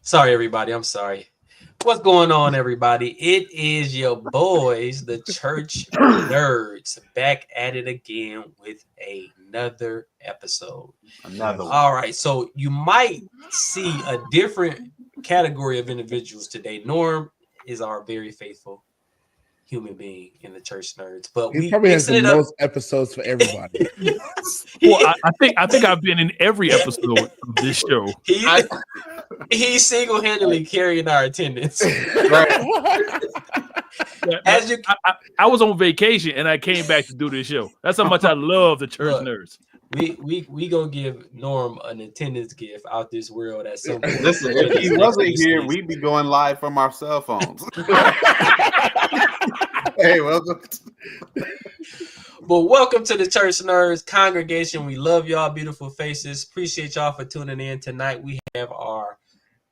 Sorry, everybody. I'm sorry. What's going on, everybody? It is your boys, the Church Nerds, back at it again with another episode. Another one. All right. So you might see a different category of individuals today. Norm is our very faithful human being in the Church Nerds, but he probably has the most episodes for everybody. Well, I think I've been in every episode of this show. He's single-handedly carrying our attendance. Right. I was on vacation and I came back to do this show. That's how much I love the Church Nerds. We gonna give Norm an attendance gift out this world at some point. Listen, if he wasn't here, we'd be going live from our cell phones. Hey, welcome. But welcome to the Church Nerds congregation. We love y'all beautiful faces. Appreciate y'all for tuning in tonight. We have our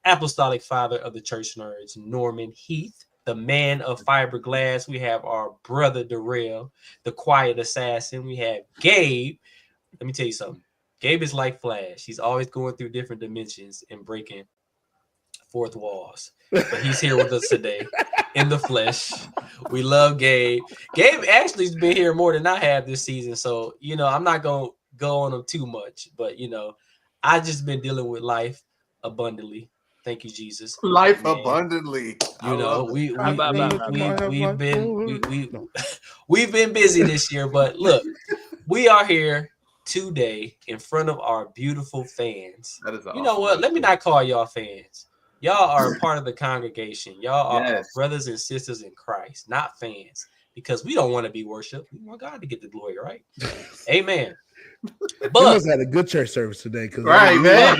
apostolic father of the Church Nerds, Norman Heath, the man of fiberglass. We have our brother Darrell, the quiet assassin. We have Gabe. Let me tell you something. Gabe is like Flash. He's always going through different dimensions and breaking fourth walls. But he's here with us today in the flesh. We love Gabe. Gabe actually has been here more than I have this season. So, I'm not going to go on him too much. But, I just been dealing with life abundantly. Thank you, Jesus. Life abundantly. We've been busy this year. But look, we are here today in front of our beautiful fans. That is awesome. You know what? Let me not call y'all fans. Y'all are a part of the congregation. Y'all are our brothers and sisters in Christ, not fans, because we don't want to be worshiped. We want God to get the glory, right? Amen. But you must have had a good church service today, right, man.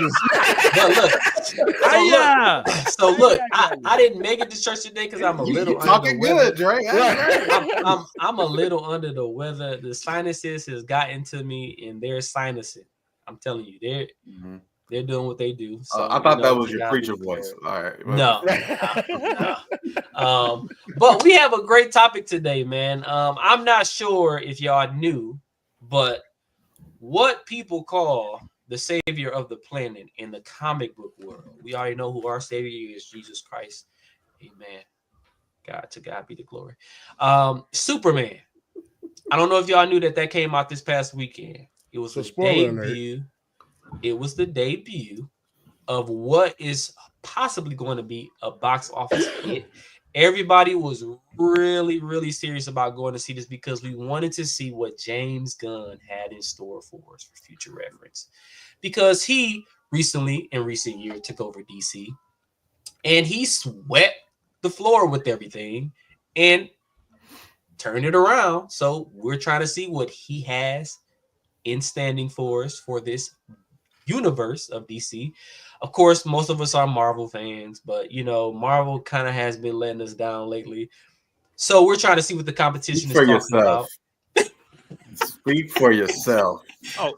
But look, I didn't make it to church today because I'm a little talking good, Dre. I'm a little under the weather. The sinuses has gotten to me, and they're sinusing. I'm telling you, they're doing what they do. So, I thought that was your preacher voice. All right. No. But we have a great topic today, man. I'm not sure if y'all knew, but what people call the savior of the planet in the comic book world. We already know who our savior is, Jesus Christ. Amen. To God be the glory. Superman. I don't know if y'all knew that came out this past weekend. It was the debut. It was the debut of what is possibly going to be a box office hit. Everybody was really, really serious about going to see this because we wanted to see what James Gunn had in store for us for future reference. Because he recently, in recent years, took over DC and he swept the floor with everything and turned it around. So we're trying to see what he has in standing for us for this universe of DC. Of course, most of us are Marvel fans, but Marvel kind of has been letting us down lately. So we're trying to see what the competition is talking about. Speak for yourself. Oh,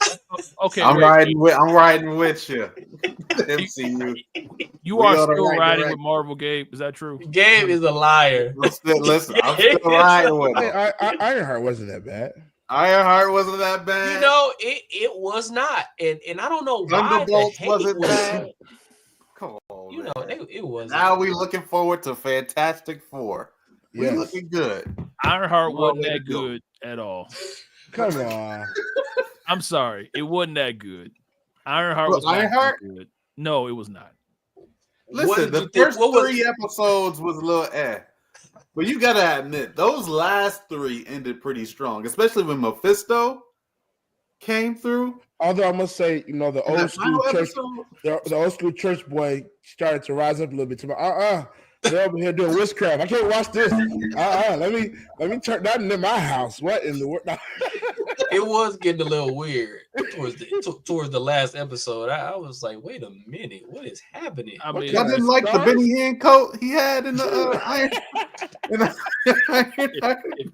okay. I'm riding with you. MCU. You are still riding with Marvel, Gabe. Is that true? Gabe is a liar. Listen, I'm still riding with him. Ironheart wasn't that bad. Ironheart wasn't that bad. It was not, and I don't know why. Thunderbolts wasn't bad. Come on, it was. Now we looking forward to Fantastic Four. We looking good. Ironheart wasn't that good at all. Come on. I'm sorry, it wasn't that good. Ironheart Well, was not Ironheart? that good. No, it was not. What Listen, did the you think? first What was 3 episodes was a little but you gotta admit those last 3 ended pretty strong, especially when Mephisto came through. Although I must say, you know, the And old that school final church, episode, the old school church boy started to rise up a little bit. To my they're over here doing witchcraft. I can't watch this. Let me turn that into my house. What in the world? it was getting a little weird towards the last episode. I was like, wait a minute, what is happening? I What mean, I didn't like the Benny Hinn coat he had in the Iron.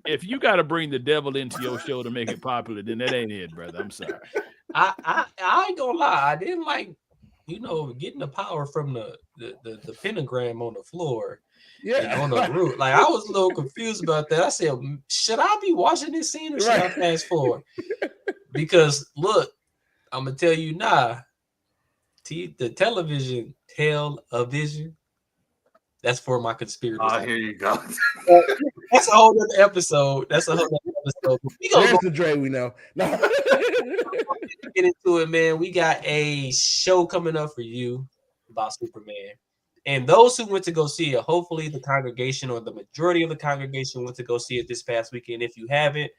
if you got to bring the devil into your show to make it popular, then that ain't it, brother. I'm sorry. I ain't gonna lie, I didn't like, you know, getting the power from the pentagram on the floor and on the roof. Like, I was a little confused about that. I said, should I be watching this scene or should I fast forward? Because look, I'm gonna tell you now, the television, that's for my conspiracy. Oh, here you go. That's a whole other episode. We gonna There's the Dre we know. No. get into it, man. We got a show coming up for you about Superman. And those who went to go see it, hopefully the congregation or the majority of the congregation went to go see it this past weekend. If you haven't,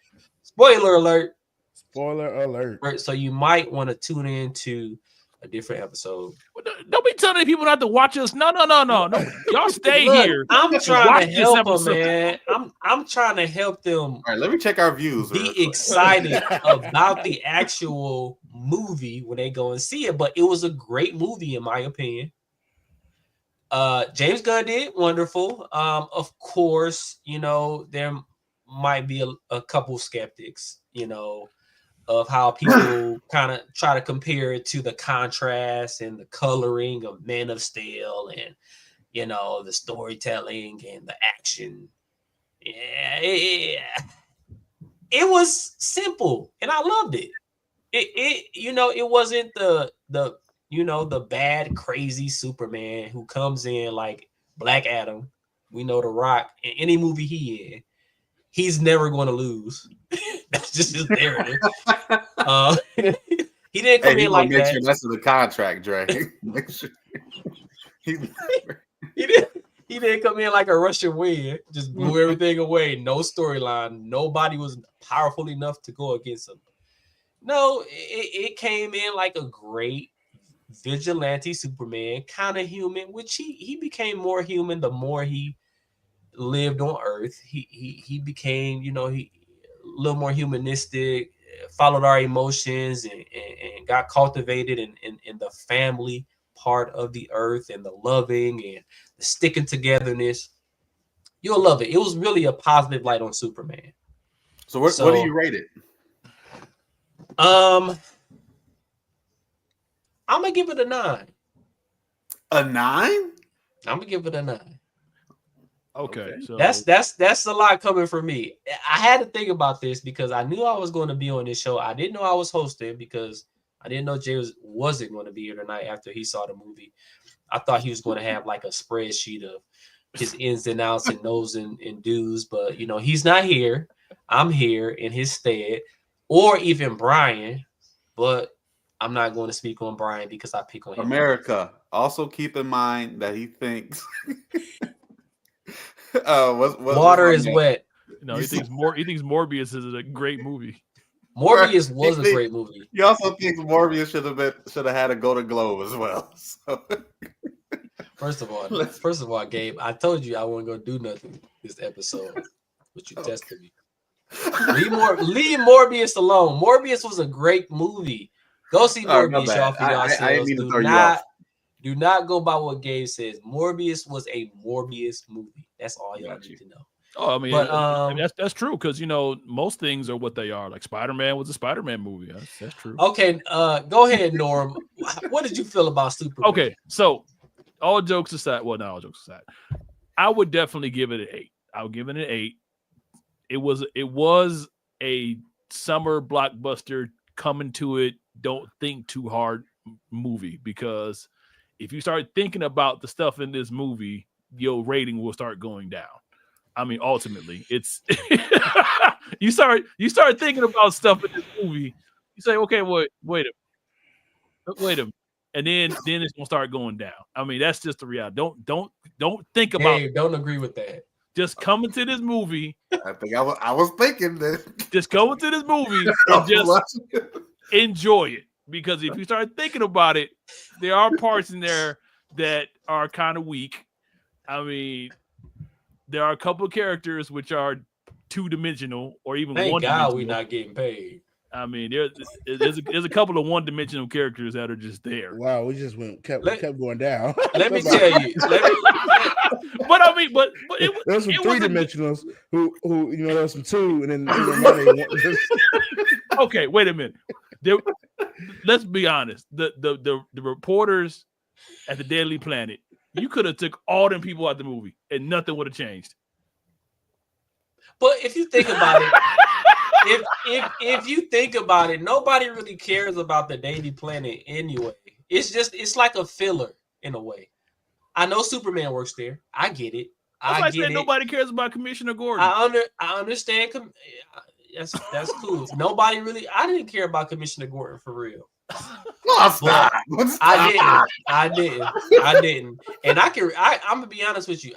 spoiler alert. Spoiler alert. Right, so you might want to tune in to a different episode. Don't be telling people not to watch us. No. Y'all stay Look, here. I'm and trying watch to this help them, episode. man. I'm trying to help them All right, let me check our views. real be quick. excited about the actual movie when they go and see it. But it was a great movie, in my opinion. James Gunn did wonderful. Of course, you know, there might be a couple skeptics, you know, of how people kind of try to compare it to the contrast and the coloring of Man of Steel and, you know, the storytelling and the action. Yeah, it was simple and I loved it. It you know, it wasn't the you know, the bad, crazy Superman who comes in like Black Adam. We know The Rock in any movie he in, he's never going to lose. That's just his narrative. He didn't come in like make that. sure that's in the contract, Dre. Make sure. He didn't come in like a Russian wind, just blew everything away. No storyline. Nobody was powerful enough to go against him. No, it came in like a great vigilante Superman, kind of human, which he became more human the more he lived on Earth. He became, you know, he a little more humanistic, followed our emotions and got cultivated in the family part of the earth and the loving and the sticking togetherness. You'll love it. It was really a positive light on Superman. So what do you rate it? I'm gonna give it a 9. A 9? I'm gonna give it a 9. Okay, so that's a lot coming from me. I had to think about this because I knew I was going to be on this show. I didn't know I was hosting because I didn't know Jay wasn't going to be here tonight after he saw the movie. I thought he was going to have like a spreadsheet of his ins and outs and no's and do's, but you know, he's not here. I'm here in his stead, or even Brian, but I'm not going to speak on Brian because I pick on him. America. Also keep in mind that he thinks water is wet. No, he thinks Morbius is a great movie. Morbius was a great movie. He also thinks Morbius should have had a Golden Globe as well. So. First of all, Gabe, I told you I wasn't gonna do nothing this episode, but you tested me. Leave Morbius alone. Morbius was a great movie. Go see Morbius, y'all, for yourselves. Do not go by what Gabe says. Morbius was a Morbius movie. That's all y'all need to know. Oh, I mean, that's true because you know most things are what they are. Like Spider-Man was a Spider-Man movie. That's true. Okay, go ahead, Norm. What did you feel about Superman? Okay, so all jokes aside, well, not all jokes aside, I would definitely give it an 8. I would give it an 8. It was a summer blockbuster coming to it. Don't think too hard movie because if you start thinking about the stuff in this movie, your rating will start going down. I mean, ultimately, it's you start thinking about stuff in this movie, You say, okay, wait a minute. And then it's gonna start going down. I mean, that's just the reality. Don't think about Dave, don't agree with that. just coming to this movie. I think I was thinking that. Just go into this movie and just enjoy it. Because if you start thinking about it, there are parts in there that are kind of weak. I mean, there are a couple of characters which are two-dimensional or even Thank one-dimensional. God we're not getting paid. I mean, there's a couple of one-dimensional characters that are just there. Wow, we just kept going down. Let me tell you. But I mean, but there's some it three wasn't- dimensionals who there was some two, and then okay, wait a minute. Let's be honest. The reporters at the Deadly Planet, you could have took all them people out the movie and nothing would have changed. But if you think about it, if you think about it, nobody really cares about the Daily Planet anyway. It's like a filler in a way. I know Superman works there. I get it. I get it. Nobody cares about Commissioner Gordon. I understand. That's cool. Nobody really. I didn't care about Commissioner Gordon for real. I didn't. And I'm gonna be honest with you.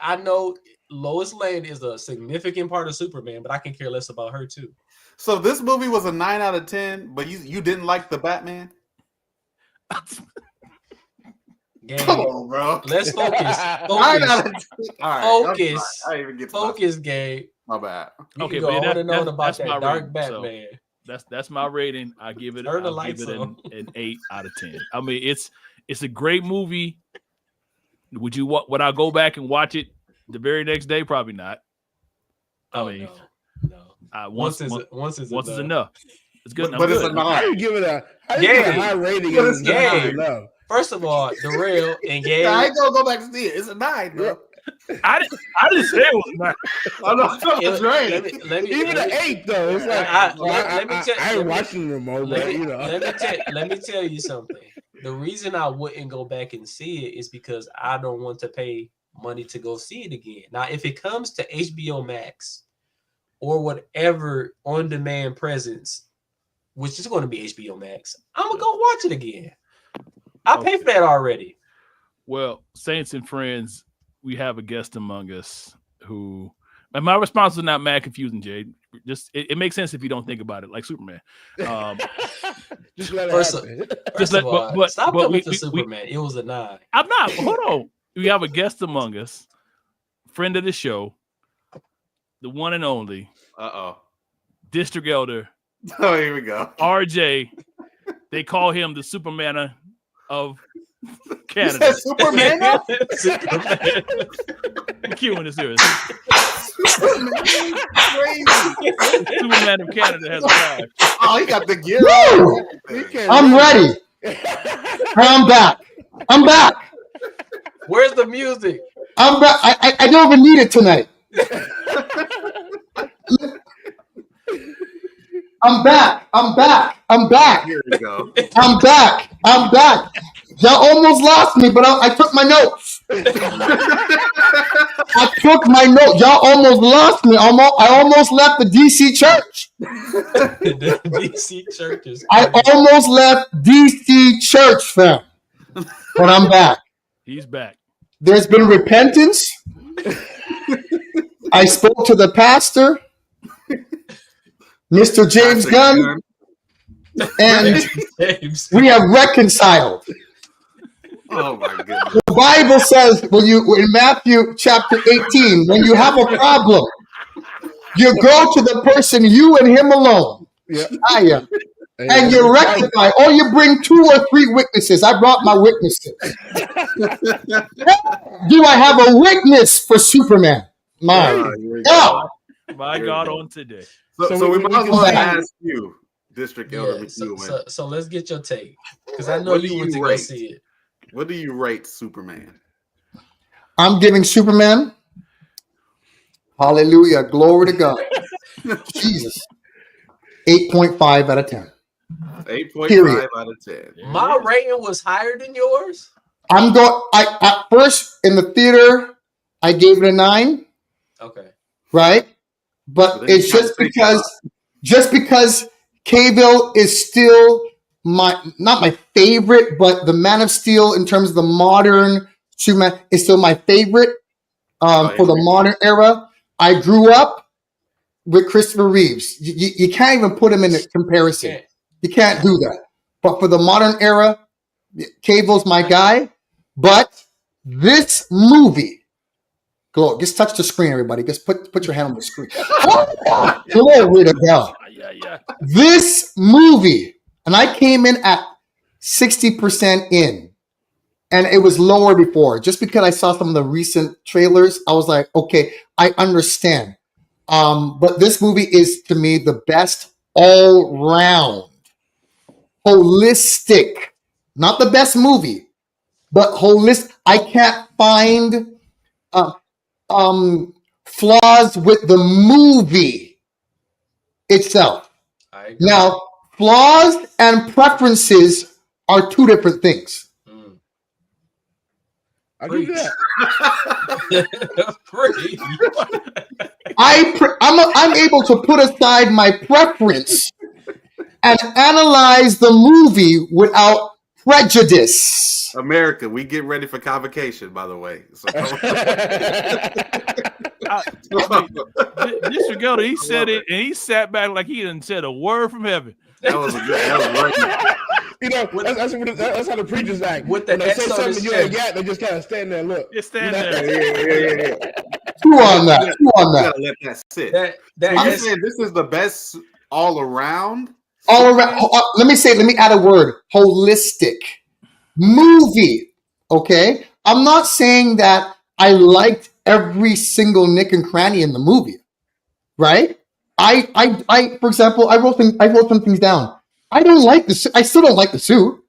I know Lois Lane is a significant part of Superman, but I can care less about her too. So this movie was a 9 out of 10, but you didn't like the Batman? Gabe, Come on, bro. let's focus. 9 out of 10. All right, Focus. I even get to Focus, Gabe. my bad. You Okay, can go but on and on about that's that my dark rating, Batman. That's my rating. I give it. Turn the I'll give lights it on. an 8 out of 10. I mean, it's a great movie. Would I go back and watch it the very next day? Probably not. Oh, I mean, no. once is enough. It's good. But it's a I 9. didn't give it a high rating. But it's Gabe. enough. First of all, Darrell and Gabe. I ain't gonna go back and see it. It's a 9, bro. I didn't say it was not. I know it's great. Let me Even an 8 though. It's like I ain't watching them more, but let me tell you something. The reason I wouldn't go back and see it is because I don't want to pay money to go see it again. Now, if it comes to HBO Max or whatever on-demand presence, which is going to be HBO Max, I'm gonna go watch it again. I paid for that already. Well, Saints and friends, we have a guest among us who, and my response is not mad confusing, Jade. Just it makes sense if you don't think about it, like Superman. just let it First happen. of all, but stop but coming to Superman. It was a 9. I'm not. Hold on. We have a guest among us, friend of the show, the one and only District Elder. Oh, here we go. RJ. They call him the Superman of You Canada. said Superman? Superman. Q in the series. Crazy. Superman of Canada has arrived. Oh, he got the gear. Woo! I'm ready. I'm back. I'm back. Where's the music? I'm back. I don't even need it tonight. I'm back. I'm back. I'm back. Here we go. I'm back. I'm back. Y'all almost lost me, but I took my notes. I took my notes. Y'all almost lost me. I almost left the DC church. The DC churches. I almost left DC church, fam. But I'm back. He's back. There's been repentance. I spoke to the pastor, Mr. James Gunn, and James. we have reconciled. Oh my goodness. The Bible says in Matthew chapter 18, when you have a problem, you go to the person, you and him alone. Yeah. And you rectify, or you bring 2 or 3 witnesses. I brought my witnesses. Do I have a witness for Superman? Mine. Here we God. go. My God, on today. So we might as well ask you, District Elder. Yeah, so let's get your take, because I know What do you you went to go rate? see it. What do you rate Superman? I'm giving Superman. Hallelujah. Glory to God. Jesus. 8.5 out of 10. 8.5 Period. out of 10. My rating was higher than yours. I at first in the theater, I gave it a 9, Okay. right? But So then it's you gotta just because Cavill is still not my favorite, but the Man of Steel in terms of the modern Superman is still my favorite for the modern era. I grew up with Christopher Reeves. You can't even put him in a comparison. You can't do that. But for the modern era, Cavill's my guy. But this movie, Glow, just touch the screen, everybody. Just put your hand on the screen. Glory to God. Yeah. This movie, and I came in at 60% in, and it was lower before. Just because I saw some of the recent trailers, I was like, okay, I understand. But this movie is, to me, the best all-round, holistic, not the best movie, but holistic. I can't find flaws with the movie itself. Now, flaws and preferences are two different things. I do that. I'm able to put aside my preference and analyze the movie without prejudice. America, we get ready for convocation, by the way. So. Mr. Gelder, he said it, and he sat back like he didn't said a word from heaven. That was great. You know, that's how the preachers act. With the when they say S on something his you ain't chest. got, they just kind of stand there and look. Just stand You know? there. Yeah. Two on that. You gotta let that sit. That I'm S- saying this is the best all around. All around. Let me add a word. Holistic movie. Okay. I'm not saying that I liked every single nick and cranny in the movie. Right. I for example, I wrote some things down. I don't like the suit. I still don't like the suit.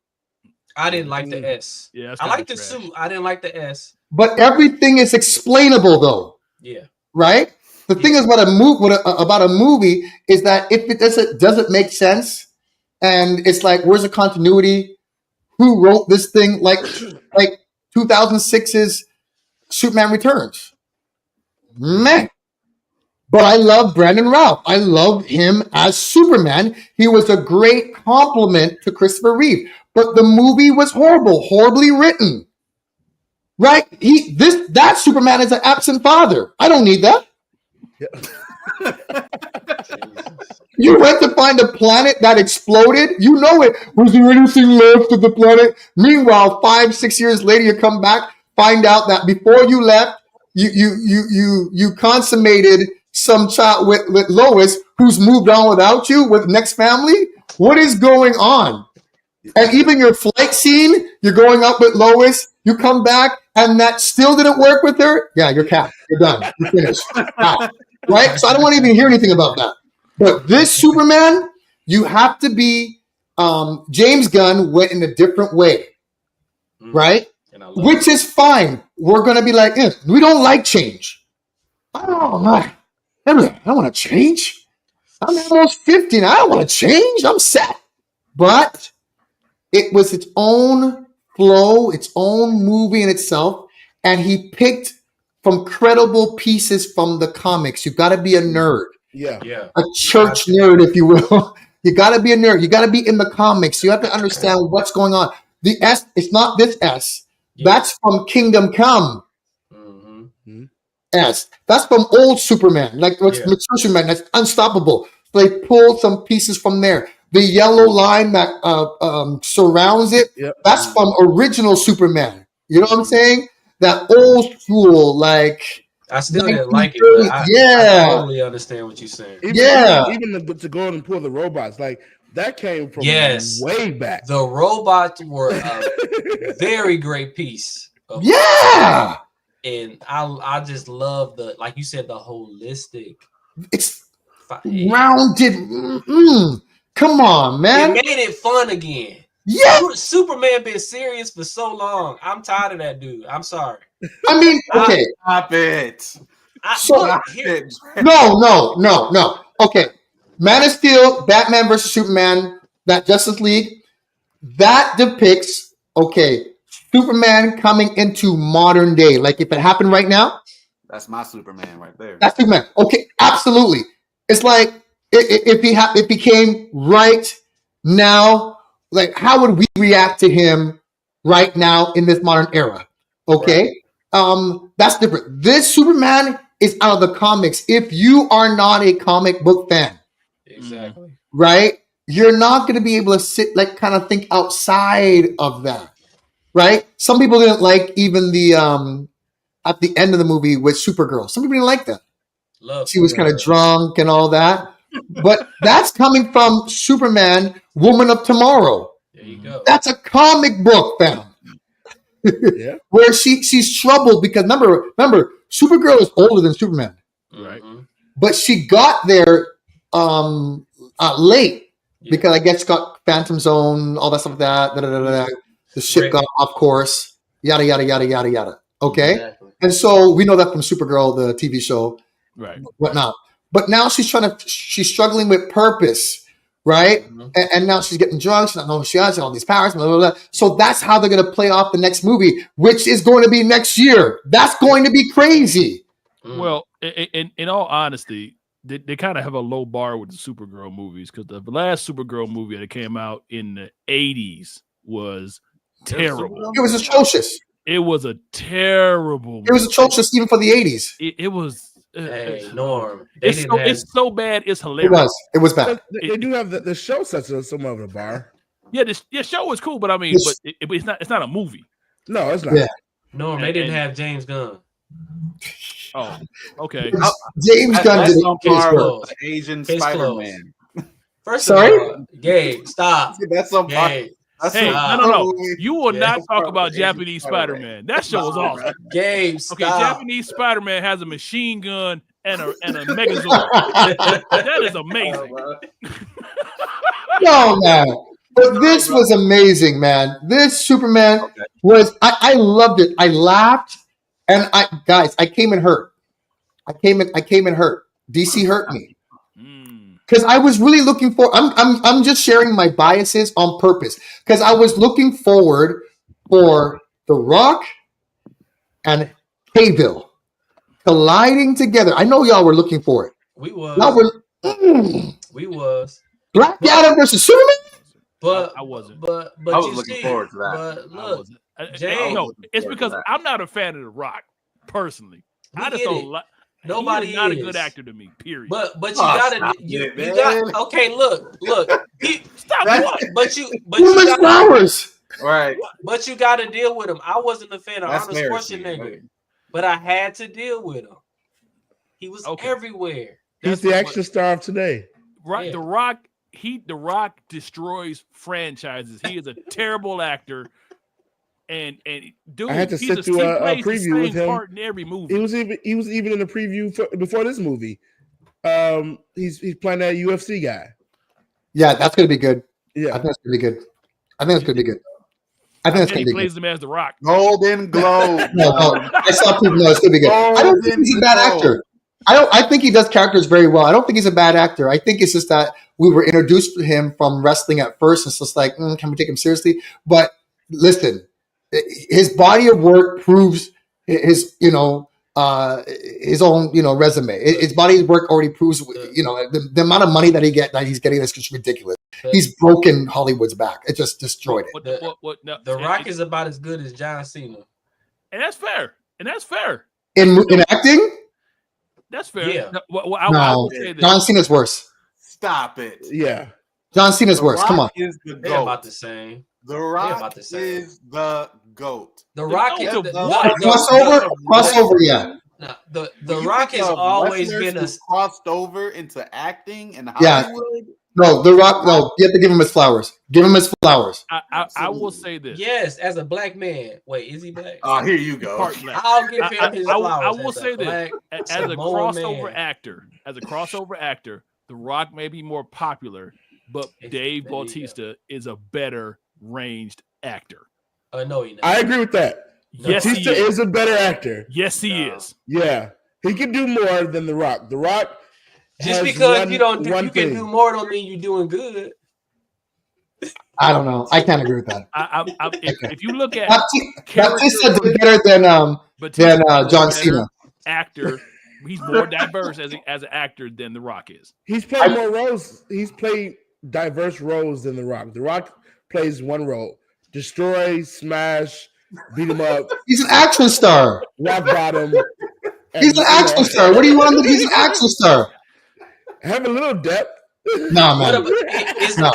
I didn't like the S. Yeah, that's I kinda like the trash. suit. I didn't like the S. But everything is explainable though. Yeah. Right? The thing is about a movie is that if it doesn't make sense, and it's like, where's the continuity? Who wrote this thing? Like 2006's Superman Returns. Man. But I love Brandon Routh. I love him as Superman. He was a great compliment to Christopher Reeve. But the movie was horribly written. Right? That Superman is an absent father. I don't need that. You went to find a planet that exploded. You know it. Was there anything left of the planet? Meanwhile, 5-6 years later, you come back, find out that before you left, you consummated some child with Lois, who's moved on without you with next family. What is going on? And even your flight scene, you're going up with Lois. You come back, and that still didn't work with her. Yeah, you're capped. You're done. You're finished. Wow. Right? So I don't want to even hear anything about that. But this Superman, you have to be. James Gunn went in a different way, right? Which is fine. We're gonna be like, we don't like change. I don't want to change. I'm almost 50 now. I don't want to change. I'm set. But it was its own flow, its own movie in itself, and he picked from credible pieces from the comics. You've got to be a nerd. Yeah. A church nerd, if you will. You got to be a nerd. You got to be in the comics. You have to understand what's going on. The S, it's not this S. Yeah. That's from Kingdom Come. Mm-hmm. S. That's from old Superman. Like what's mature Superman. That's unstoppable. They pulled some pieces from there. The yellow line that surrounds it, that's from original Superman. You know what I'm saying? That old school, like. I still didn't like it, but I totally understand what you're saying. Even to go and pull the robots, like that came from way back. The robots were a very great piece. And I just love the, like you said, the holistic. It's rounded. Come on, man. It made it fun again. Yeah. Superman been serious for so long. I'm tired of that dude. I'm sorry. I mean, okay. Stop it. No. Okay. Man of Steel, Batman versus Superman, that Justice League, that depicts, Superman coming into modern day. Like if it happened right now. That's my Superman right there. That's Superman. Okay, absolutely. It's like if he came right now, like how would we react to him right now in this modern era? Okay, that's different. This Superman is out of the comics. If you are not a comic book fan, Exactly. right, you're not going to be able to sit like kind of think outside of that, right? Some people didn't like even the at the end of the movie with Supergirl. Some people didn't like that. Love. She was kind of drunk and all that. But that's coming from Superman, Woman of Tomorrow. There you go. That's a comic book, fam. Yeah. Where she's troubled because remember, Supergirl is older than Superman, Right. Mhm. but she got there late Yeah. because I guess got Phantom Zone, all that stuff like that. The ship Right. got off course. Yada yada yada yada yada. Okay, Exactly. and so we know that from Supergirl, the TV show. Right. Whatnot. But now she's struggling with purpose, right? Mhm. And now she's getting drunk. She's not knowing who she has all these powers. Blah, blah, blah. So that's how they're going to play off the next movie, which is going to be next year. That's going to be crazy. Mhm. Well, in all honesty, they kind of have a low bar with the Supergirl movies because the last Supergirl movie that came out in the 80s was terrible. It was atrocious. It was a terrible. It was movie. atrocious even for the 80s. It was. Hey, Norm. They It's didn't so, have. it's so bad. It's It hilarious. was. It was bad. But they do have the show sets somewhat of a bar. Yeah, the show was cool, but I mean, Yes. but it's not. It's not a movie. No, it's not. Yeah. Norm. They didn't have James Gunn. Oh, okay. James Gunn That's did on it. par close. with the Asian Case Spider-Man. First Sorry? of all, Gabe, stop. That's on par. Gabe, That's Hey, on no. par with- You will Yeah. not talk about Asian Japanese Spider-Man. Spider-Man. That show was awesome. Gabe, Okay, stop. Japanese Spider-Man has a machine gun and a Megazord. That is amazing. No, man. But this was amazing, man. This Superman was, I loved it. I laughed. And I came in hurt. I came in hurt. DC hurt me. Because I was really looking for. I'm just sharing my biases on purpose. Because I was looking forward for The Rock and Cavill colliding together. I know y'all were looking for it. We was. Y'all were We was. Black Adam versus Superman. But I wasn't. But I was you looking see, forward to that. But I look, wasn't. James- No, it's because That. I'm not a fan of The Rock personally. We I just get don't it. like. Nobody He is not a is. good actor to me. Period. but you Oh, gotta stop you it, man. got okay. Look. Stop That's- what? But you Too much got flowers. Right. but you got to deal with him. I wasn't a fan of That's Arnold heresy. Schwarzenegger, but I had to deal with him. He was Okay. everywhere. He's That's the what- action star of today. Right, Yeah. The Rock destroys franchises. He is a terrible actor, and dude, I had to he sit just- through he a plays the preview with same him. part in every movie. He was even in the preview before this movie. He's playing that UFC guy. Yeah, that's gonna be good. I Yeah, think that's gonna be good. I think it's gonna be good. I think it's and gonna he be good. plays him as The Rock. Golden Globe. No, I saw people know it's gonna be good. I don't think he's a bad actor. I think he does characters very well. I don't think he's a bad actor. I think it's just that we were introduced to him from wrestling at first. It's just like, can we take him seriously? But listen, his body of work proves his own resume. His body of work already proves the amount of money that he's getting is just ridiculous. He's broken Hollywood's back. It just destroyed it. No, The Rock is about as good as John Cena. and that's fair. And that's fair. In acting, That's fair. Yeah. No, I will say this. John Cena's worse. Stop it. yeah. John Cena's The worse. Come on. Rock is the They're about goat. the same. The about Rock the same. is the goat. The Rock goat is of the, what? Crossover, yeah. The You Rock think has of always wrestlers been a who crossed over into acting in Yeah. Hollywood. No, The Rock. No, you have to give him his flowers. Give him his flowers. I will say this. yes, as a black man. Wait, is he black? Oh, here you go. Part black. I'll give him his I flowers. will as a say this. black As a Samoan crossover man. actor, The Rock may be more popular, but There Dave you go. Bautista is a better ranged actor. No, he not. I agree with that. Yes, he Batista is. is a better actor. Yes, he No. is. Yeah, he can do more than The Rock. The Rock. Just has because you don't do, one you can thing. do more don't mean you're doing good. I don't know. I can't agree with that. If you look at Batista did better than Batista John is a Cena. actor he's more diverse as an actor than The Rock is. He's played more roles. He's played diverse roles than The Rock. The Rock plays one role: destroy, smash, beat him up, He's an action star. rock bottom. He's an action star. What do you want? He's an action star. Have a little depth. Nah, What man. about, is, No.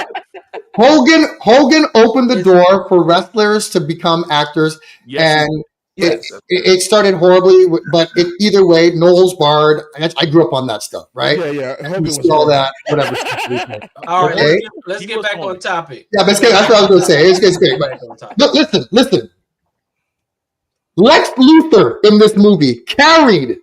Hogan opened the door for wrestlers to become actors, Yes, and Yes. it started horribly. But either way, no holds barred. I grew up on that stuff, right? Yeah. Hogan You was see all horrible. that, whatever. all right, Okay. let's He get was back funny. on topic. Yeah, but that's what I was going to say. It's great. But Back on topic. look, listen. Lex Luthor in this movie carried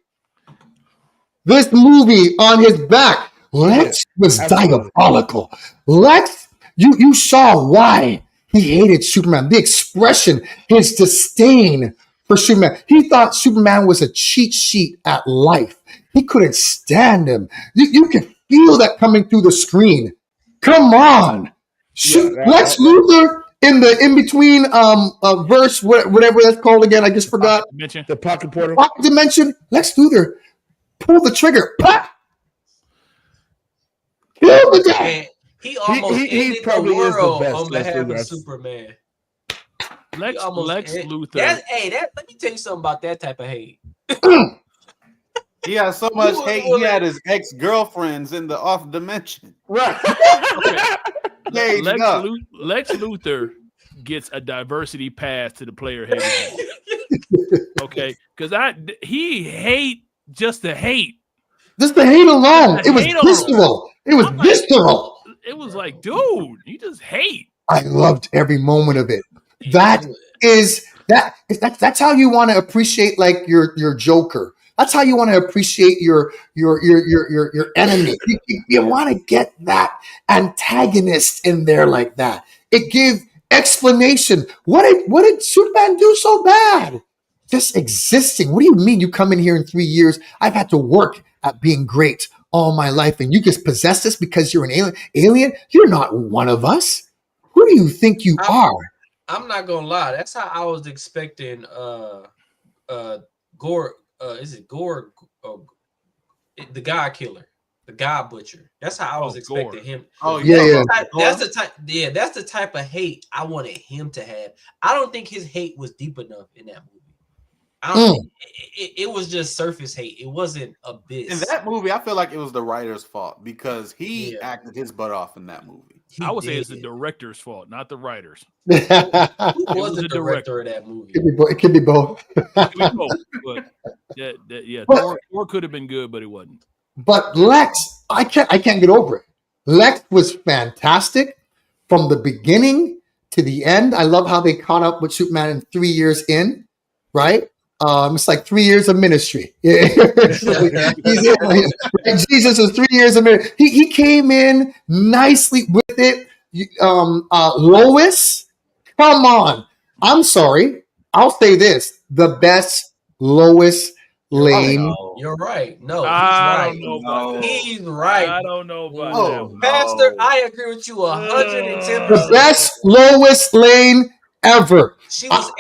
this movie on his back. Lex was absolutely. diabolical. Lex, you saw why he hated Superman. The expression, his disdain for Superman. He thought Superman was a cheat sheet at life. He couldn't stand him. You can feel that coming through the screen. Come on. Lex Luthor in between verse whatever that's called again. I just forgot. Mention. The pocket portal. Pocket dimension. Lex Luthor pull the trigger. Pop. Kill the guy. And he almost he ended the probably is the world best on Lex behalf Luthor. of Superman. Lex Luthor. Let me tell you something about that type of hate. He has so much You hate. will- He had his ex-girlfriends in the off dimension. Right. Hey, Lex Luthor gets a diversity pass to the player heavy. Okay, because he hate just to hate. Just the hate alone. The It was hate alone. visceral. It was I'm like- visceral. It was like, dude, you just hate. I loved every moment of it. That's how you want to appreciate like your Joker. That's how you want to appreciate your enemy. You want to get that antagonist in there like that. It gives explanation. What did Superman do so bad? Just existing. What do you mean you come in here in 3 years? I've had to work at being great all my life, and you just possess this because you're an alien. Alien? You're not one of us. Who do you think you are? I'm not gonna lie. That's how I was expecting Gore. Is it Gore? The God Killer, the God Butcher. That's how I was expecting Gore. him. Oh Yeah. That's the type. Yeah, that's the type of hate I wanted him to have. I don't think his hate was deep enough in that movie. I don't think it was just surface hate. It wasn't abyss. In that movie, I feel like it was the writer's fault because he Yeah. acted his butt off in that movie. I would say it's the did. director's fault, not the writers. Who it was was the the director of that movie? could be both. It was both, but Thor could have been good, but it wasn't. But Lex, I can't get over it. Lex was fantastic from the beginning to the end. I love how they caught up with Superman in 3 years in, right? It's like 3 years of ministry. Jesus is 3 years of ministry. He came in nicely with it. Lois, come on. I'm sorry. I'll say this: the best Lois Lane. You're right. No, he's I right. don't know about that. He's right. I don't know about Oh, that one. Pastor, I agree with you 110%. The best Lois Lane ever. She was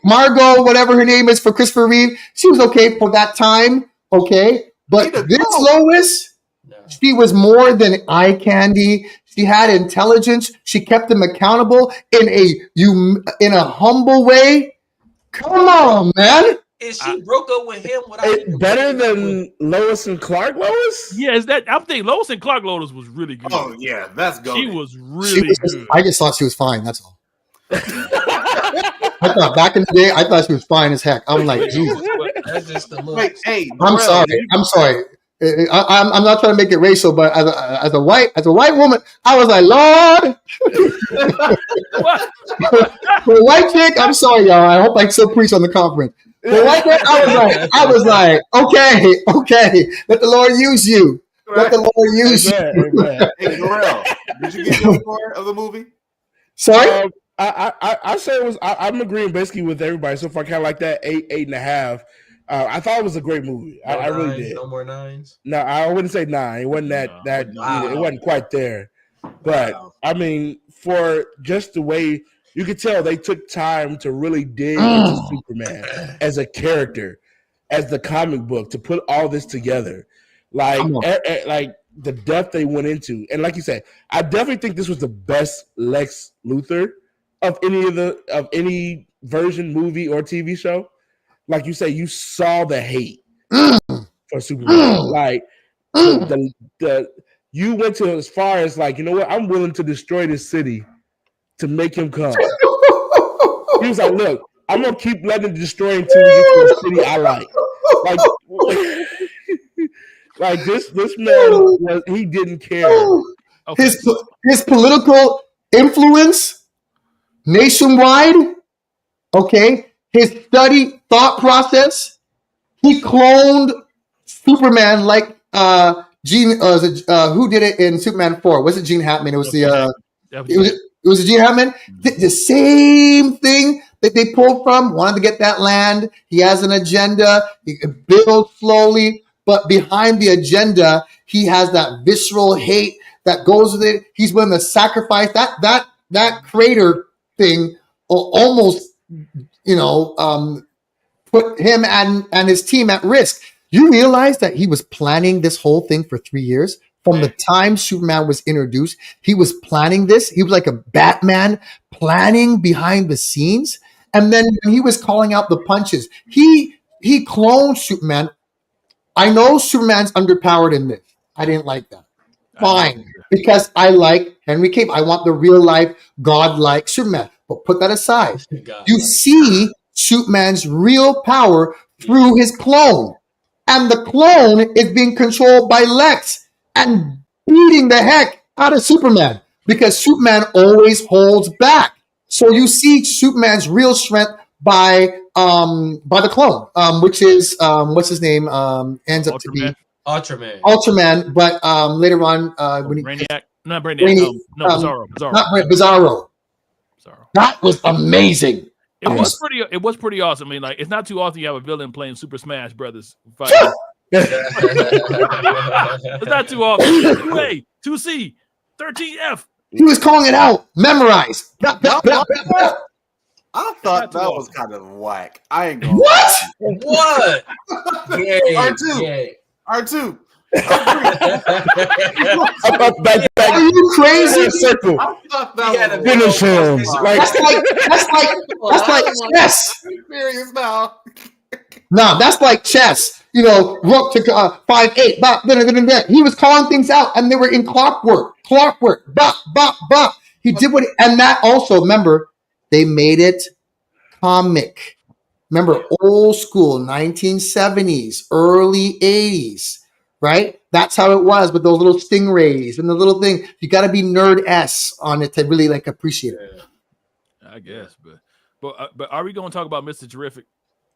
Margot, whatever her name is for Christopher Reeve, she was okay for that time. Okay. But She the this goat. Lois, No. she was more than eye candy. She had intelligence. She kept them accountable in a humble way. Come on, man. And she broke up with him without even Better breaking up with- than Lois and Clark. Lois? Yeah, is that I'm thinking Lois and Clark Lotus was really good. Oh yeah, that's good. She was She really was just- good. I just thought she was fine. That's all. I thought back in the day, I thought she was fine as heck. I'm like, Jesus. That's just a little. Wait, hey, I'm Darrell, sorry. I'm not trying to make it racial, but as a white woman, I was like, Lord, for a white chick, I'm sorry, y'all. I hope I still preach on the conference. For a white chick, I was like, okay, let the Lord use you. Let the Lord use you. Amen. Hey, Darrell, did you get your score of the movie? Sorry. I say it was. I'm agreeing basically with everybody so far. Kind of like that 8.5. I thought it was a great movie. I really nines, did. No more nines. No, I wouldn't say 9. It wasn't No. that. Wow. It wasn't quite there. But Wow. I mean, for just the way you could tell, they took time to really dig into Superman as a character. as the comic book to put all this together. Like, Come on. like the depth they went into, and like you said, I definitely think this was the best Lex Luthor of any version, movie or TV show. Like you say, you saw the hate for Superman. Like the you went to as far as like, you know what? I'm willing to destroy this city to make him come. He was like, look, I'm gonna keep letting it destroy until we get to a city I like. Like this man, he didn't care. Okay. His political influence nationwide, okay, his study thought process, he cloned Superman like Gene who did it in Superman 4? Was it Gene Hackman? It was it was Gene Hackman. The same thing that they pulled from, wanted to get that land. He has an agenda. He builds slowly, but behind the agenda, he has that visceral hate that goes with it. He's willing to sacrifice that creator thing, almost, put him and his team at risk. You realize that he was planning this whole thing for 3 years? From the time Superman was introduced, he was planning this. He was like a Batman planning behind the scenes. And then when he was calling out the punches, he cloned Superman. I know Superman's underpowered in this. I didn't like that. Fine. Because I like Henry Cavill. I want the real life, godlike Superman. But put that aside. You see Superman's real power through his clone. And the clone is being controlled by Lex and beating the heck out of Superman because Superman always holds back. So you see Superman's real strength by the clone, which is what's his name? Ends up to be Ultraman. But later on, when Brainiac, not Brainiac, Bizarro. Not Bizarro. That was amazing. It was pretty awesome. I mean, like, it's not too often you have a villain playing Super Smash Brothers fighting. It's not too often. 2A, 2C, 13F. He was calling it out. Memorize. I thought that was kind of whack. I ain't going. What? R2. Are you crazy? Circle. I thought that was Finish him. That's like chess. serious now. No, that's like chess. Rook to 5-8. He was calling things out, and they were in clockwork. Bop, bop, bop. He did and that also, remember, they made it comic. Remember, old school, 1970s, early 80s, right? That's how it was with those little stingrays and the little thing. You got to be nerd-s on it to really appreciate it. I guess, but are we going to talk about Mr. Terrific?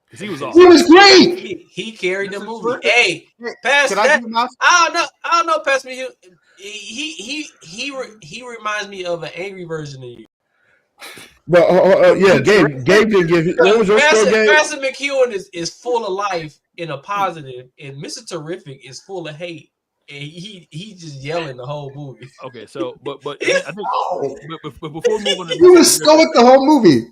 Because he was awesome. He was great. He carried the movie. Hey, pass Can that. I I don't know. Pass me. He reminds me of an angry version of you. Well, yeah, Gabe didn't give it. What was your score, Gabe? Pastor McEwen is full of life in a positive, and Mr. Terrific is full of hate. And he just yelling the whole movie. Okay, so but I think but before moving on, He was stoic the whole movie.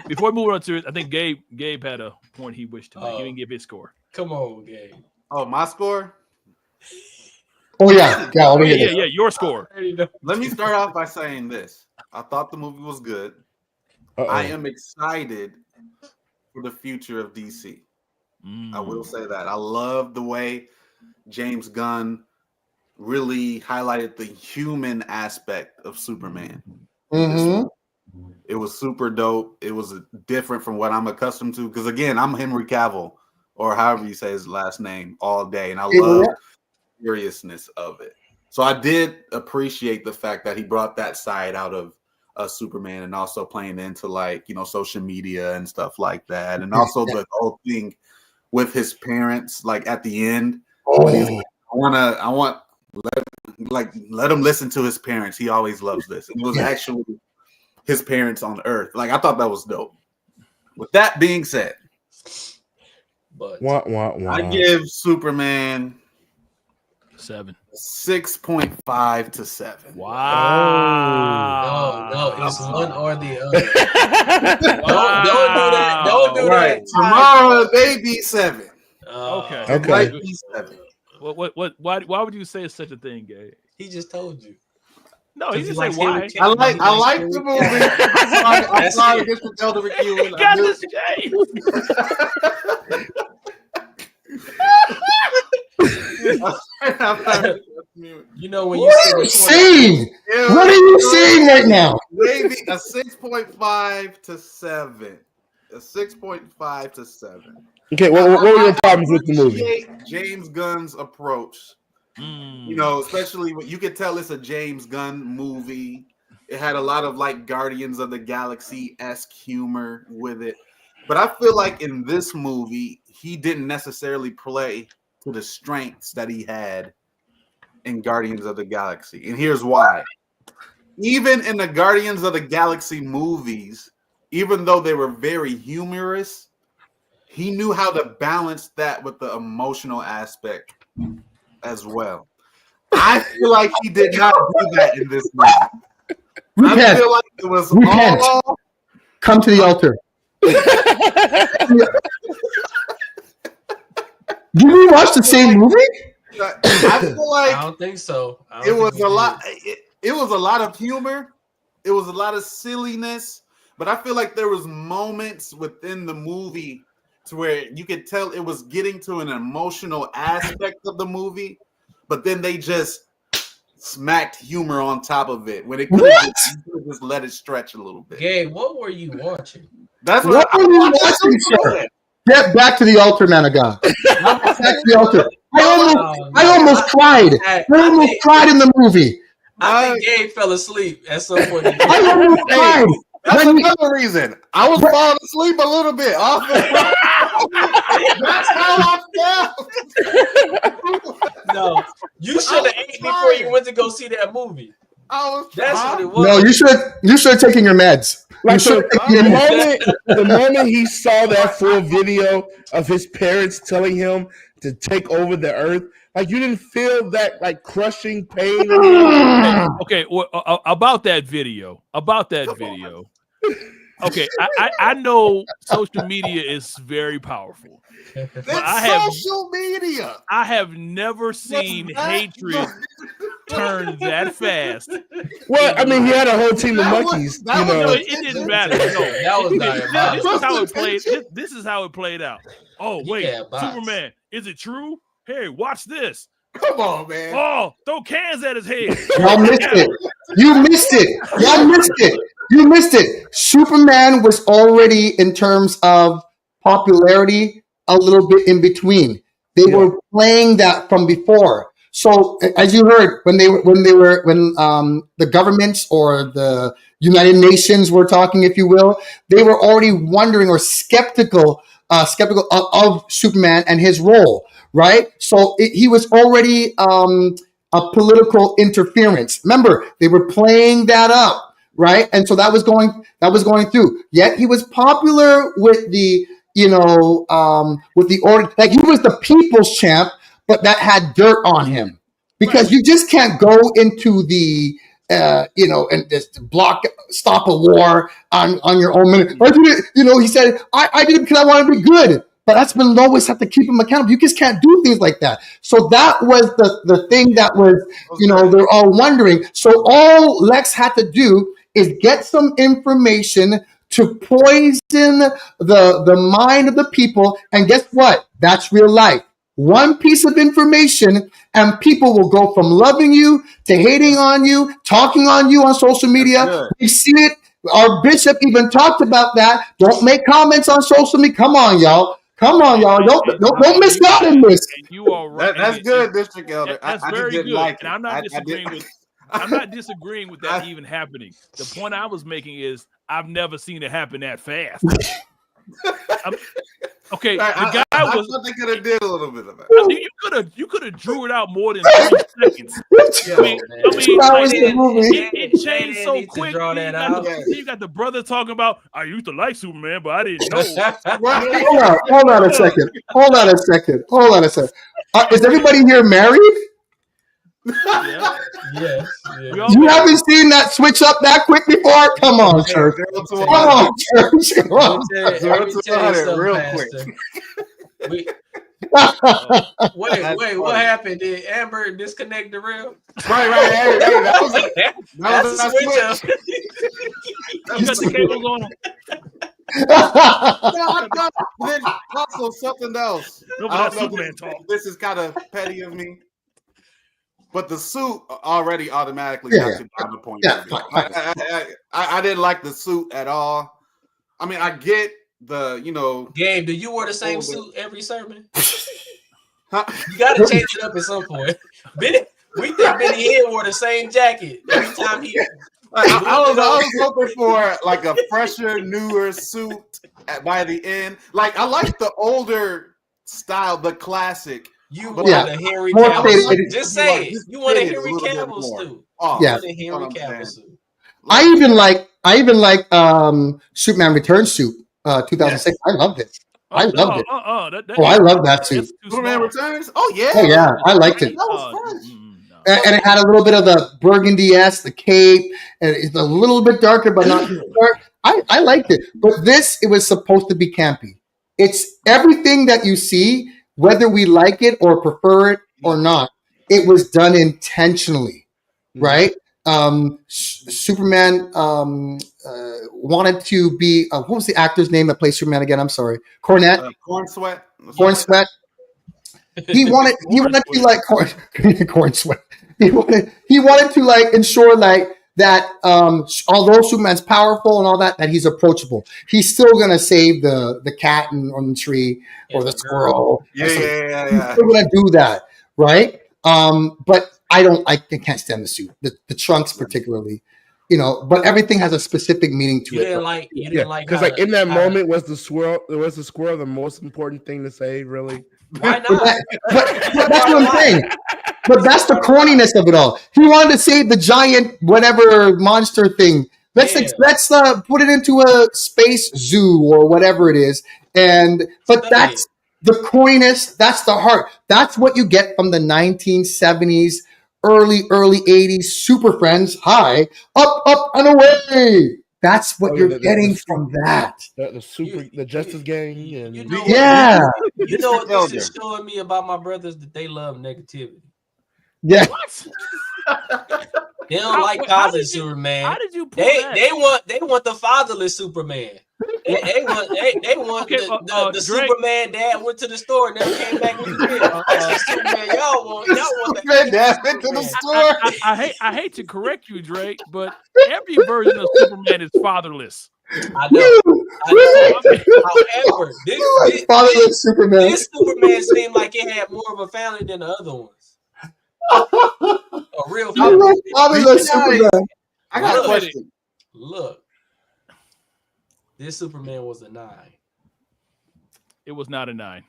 Before moving on to it, I think Gabe had a point he wished to make. He didn't give his score. Come on, Gabe. Oh, my score? Oh yeah. Yeah, your score. Let me start off by saying this. I thought the movie was good. I am excited for the future of DC. I will say that. I love the way James Gunn really highlighted the human aspect of Superman. Mm-hmm. It was super dope. It was different from what I'm accustomed to. Because again, I'm Henry Cavill, or however you say his last name, all day, and I love the seriousness of it. So I did appreciate the fact that he brought that side out of Superman, and also playing into social media and stuff like that, and also the whole thing with his parents, like at the end. I want let him listen to his parents. He always loves this. It was actually his parents on Earth. I thought that was dope. With that being said, I give Superman 7. 6.5 to 7. Wow. No, it's one or the other. Don't do that. Don't do that. Tomorrow they be 7. Okay. It might be 7. Why would you say such a thing, Gabe? He just told you. No, he didn't say likes why. Henry I like the movie. I'm sorry, Mr. Elder McEwen. He got this You know when you What are you saying? Yeah, What are you saying right now? Maybe a 6.5 to 7. A 6.5 to 7. Okay, what were your problems with the movie? appreciate James Gunn's approach. You know, especially when you could tell it's a James Gunn movie. It had a lot of like Guardians of the Galaxy-esque humor with it. But I feel like in this movie, he didn't necessarily play to the strengths that he had in Guardians of the Galaxy. And here's why. Even in the Guardians of the Galaxy movies, even though they were very humorous, he knew how to balance that with the emotional aspect as well. I feel like he did not do that in this movie. I feel like it was all... Come to the altar. Did we watch the same movie? I feel like I don't think so. it was a lot. It was a lot of humor. It was a lot of silliness. But I feel like there was moments within the movie to where you could tell it was getting to an emotional aspect of the movie, but then they just smacked humor on top of it when it could have just let it stretch a little bit. Gabe, what were you watching? That's What were you watching, sir? Get back to the altar, man of God. Back to the altar. I almost cried. I almost cried in the movie. I think Gabe fell asleep at some point. I almost cried. That's another reason. I was falling asleep a little bit. That's how I felt. No, you should have ate before you went to go see that movie. That's what it was. No, you should have taken your meds. Like the moment he saw that full video of his parents telling him to take over the earth, like you didn't feel that like crushing pain. Okay, well, about that video. Okay, I know social media is very powerful. Social media. I have never seen hatred turn that fast. Well, I mean, he had a whole team of monkeys. It didn't matter. No, that was this is how it played. This is how it played out. Oh wait, Superman, is it true? Hey, watch this. Come on, man. Oh, throw cans at his head. Y'all missed it. You missed it. Y'all missed it. You missed it. Superman was already, in terms of popularity, a little bit in between. They were playing that from before. So, as you heard, when the governments or the United Nations were talking, if you will, they were already wondering or skeptical of Superman and his role, right? So he was already a political interference. Remember, they were playing that up, right? And so that was going through. Yet he was popular with the with the order, like he was the people's champ, but that had dirt on him, because you just can't go into the and just stop a war on your own minute. He said, I did it because I want to be good. But that's when Lois had to keep him accountable. You just can't do things like that. So that was the thing that was, they're all wondering. So all Lex had to do is get some information to poison the mind of the people. And guess what? That's real life. One piece of information and people will go from loving you to hating on you, talking on you on social media. We see it. Our bishop even talked about that. Don't make comments on social media. Come on, y'all. Don't miss out on this. You are right. That's good, District Elder. That's very good. Like and I'm not disagreeing with that even happening. The point I was making is I've never seen it happen that fast. Okay, the guy was. I think they could have did a little bit of it. I mean, you could have drew it out more than 3 seconds. It changed so quick. You got the brother talking about, I used to like Superman, but I didn't know. Hold on a second. Is everybody here married? Yes. You haven't seen that switch up that quick before? Come on, church. Come on, church. Real quick. Wait, That's what funny. happened? Did Amber disconnect the rail? Right. Hey, that was That's a that switch up. You got the cables on them. No, I thought then also something else. No, I but that's don't know if Superman talk. this is kind of petty of me, but the suit already automatically Yeah, got you down the point. yeah, for me. fine. I didn't like the suit at all. I mean, I get the Gabe, do you wear the same Older. suit every sermon? huh? You got to change it up at some point. We think Benny Hill wore the same jacket every time he. I was hoping for like a fresher, newer suit by the end. Like I like the older style, the classic. You But want yeah, a Henry more Cavill fitted. suit. Just say it. Just You want a fitted Henry little bit Cavill more. suit. Oh, Yeah. You want a Henry what I'm Cavill saying. suit. I even like Superman Returns suit 2006. I loved it. I loved it. I love that suit. Superman Returns. Oh yeah. Oh yeah, I liked it. That was fresh. And it had a little bit of the burgundy-esque, the cape, and it's a little bit darker, but not too dark. I liked it. But it was supposed to be campy. It's everything that you see, whether we like it or prefer it or not, it was done intentionally, right? Superman wanted to be, what was the actor's name that plays Superman again? I'm sorry. Cornette. Corn Sweat. Corn Sweat. He wanted to like corn sweat. He wanted to like ensure like that although Superman's powerful and all that he's approachable. He's still gonna save the cat on the tree or the squirrel. Yeah. He's still gonna do that, right? But I can't stand the suit, the trunks particularly. But everything has a specific meaning to You it. didn't like. You didn't like. because how like in that how- moment was the squirrel the most important thing to say, really. Why But, not? but that's what I'm saying. But that's the corniness of it all. He wanted to save the giant whatever monster thing. Let's put it into a space zoo or whatever it is. But that's the corniness. That's the heart. That's what you get from the 1970s, early 80s Super Friends. Hi, up and away. That's what you're getting from that. The Justice Gang and You know, Yeah. You know what this is showing me about my brothers, that they love negativity. Yeah. They don't like positive Superman. How did you pull that? They want the fatherless Superman. They want Okay, the Drake. Superman dad went to the store and never came back with the bill. Superman, y'all want Superman dad went to the store. I hate to correct you, Drake, but every version of Superman is fatherless. I know. However, Fatherless Superman. this Superman seemed like it had more of a family than the other ones. A real I family. love Fatherless These guys- Superman. I got a question. Look, this Superman was a 9. It was not a 9.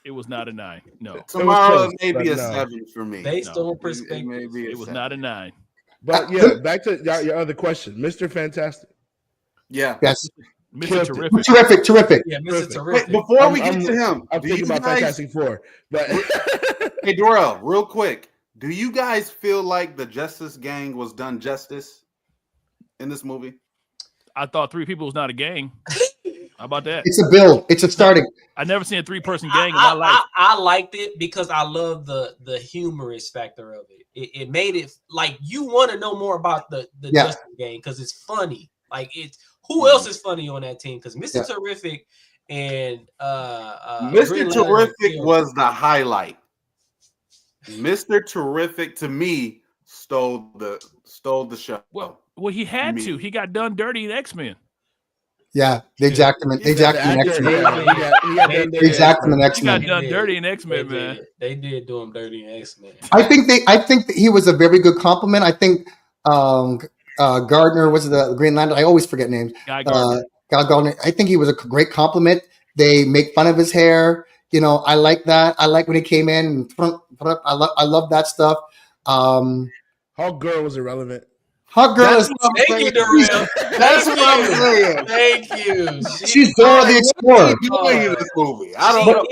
It was not a 9. No, Tomorrow close, may be but a no. 7 for me. Based No. on perspective. may be a it was 7. not a 9. But yeah, back to your other question, Mr. Fantastic. Yeah. Yes. Mr. Killed Terrific. Terrific. Yeah, Mr. Perfect. Terrific. Wait, before we get I'm- to him, I'm do thinking you about guys, Fantastic Four, but hey Dorel, real quick, do you guys feel like the Justice Gang was done justice in this movie? I thought 3 people was not a gang. How about that? It's a build. It's a starting. I never seen a 3-person gang in my life. I liked it because I love the humorous factor of it. It made it like you want to know more about the Yeah. Justice Gang because it's funny. Like it's who else is funny on that team? Because Mr. Yeah. Terrific and Green Mr. Lantern Terrific killed. was the highlight. Mr. Terrific to me stole the show. Well, he had Me. to. He got done dirty in X-Men. Yeah. They jacked him in the actor, X-Men. he got done there. They jacked him in He X-Men. got done did. dirty in X-Men, man. They did do him dirty in X-Men. I think that he was a very good compliment. I think Gardner was the Green Lantern. I always forget names. Guy Gardner. Gal Gardner. I think he was a great compliment. They make fun of his hair. I like that. I like when he came in. I love that stuff. Hawk Girl was irrelevant. Hot Girl is Thank you, Darrell. That's what I'm saying. Thank you. she's Dora the Explorer. What are you doing in this movie? I don't know.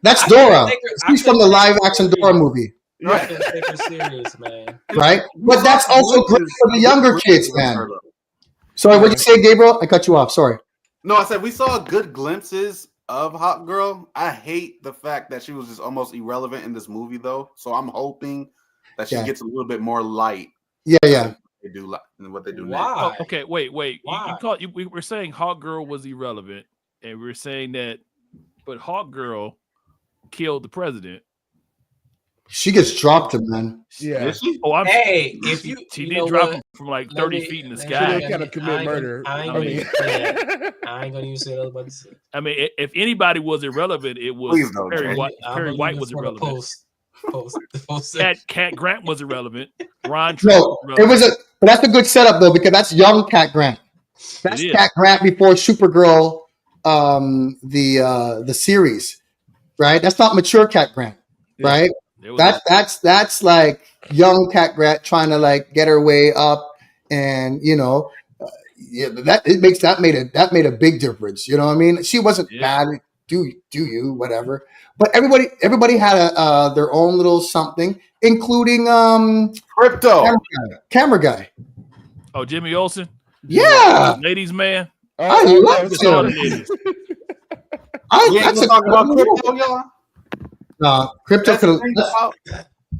That's I couldn't Dora. take her- I She's from the couldn't live take her action serious. Dora movie, I couldn't take her serious, man. right? But that's also great for the younger kids, man. Sorry, what did you say, Gabriel? I cut you off. Sorry. No, I said we saw good glimpses of Hot Girl. I hate the fact that she was just almost irrelevant in this movie, though. So I'm hoping that she gets a little bit more light. Yeah. They do what they do Why? next. Okay, wait. Why? We were saying Hawk Girl was irrelevant, and we were saying that, but Hawk Girl killed the president. She gets dropped, man. Yeah. Is she? Oh, Hey, if you she you did know drop what? him from like Let 30 me- feet in the let So me- sky. they kind of commit murder. I ain't I gonna mean- even say that. I ain't gonna even say what I was about to say. I mean, if anybody was irrelevant, it was Please don't, Perry Jay. White. I'm Perry gonna White leave was this for the irrelevant. Post. Cat Grant was irrelevant. Ron Trent No, was it irrelevant. was but that's a good setup though, because that's young Cat Grant. That's It is. Cat Grant before Supergirl, the series, right? That's not mature Cat Grant, Yeah. right? There was That's like young Cat Grant trying to like get her way up, and that made a big difference. You know what I mean? She wasn't Yeah. bad. Do you whatever? But everybody had their own little something, including Crypto. camera guy. Oh, Jimmy Olsen, Yeah, ladies man. I Oh, love It's all the him. ladies. We ain't gonna talk about crypto, y'all. Crypto That's the thing could about-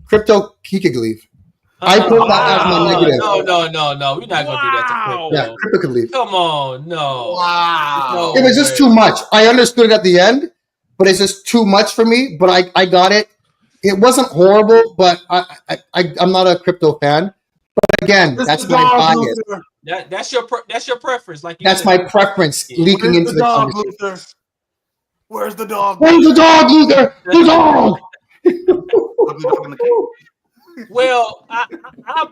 crypto. He could leave. I put that as my negative. No. We're not gonna do that Wow. to Yeah, crypto. crypto could leave. Come on, no. Wow. It was just too much. I understood it at the end, but it's just too much for me. But I got it. It wasn't horrible, but I'm not a crypto fan. But again, Where's that's the my dog, bias. Luther? That's your preference. Like you That's said. my preference leaking Where's into the the dog, conversation. Luther? Where's the dog? Where's the dog, Luther? The dog. Where's the dog in the cage? Well,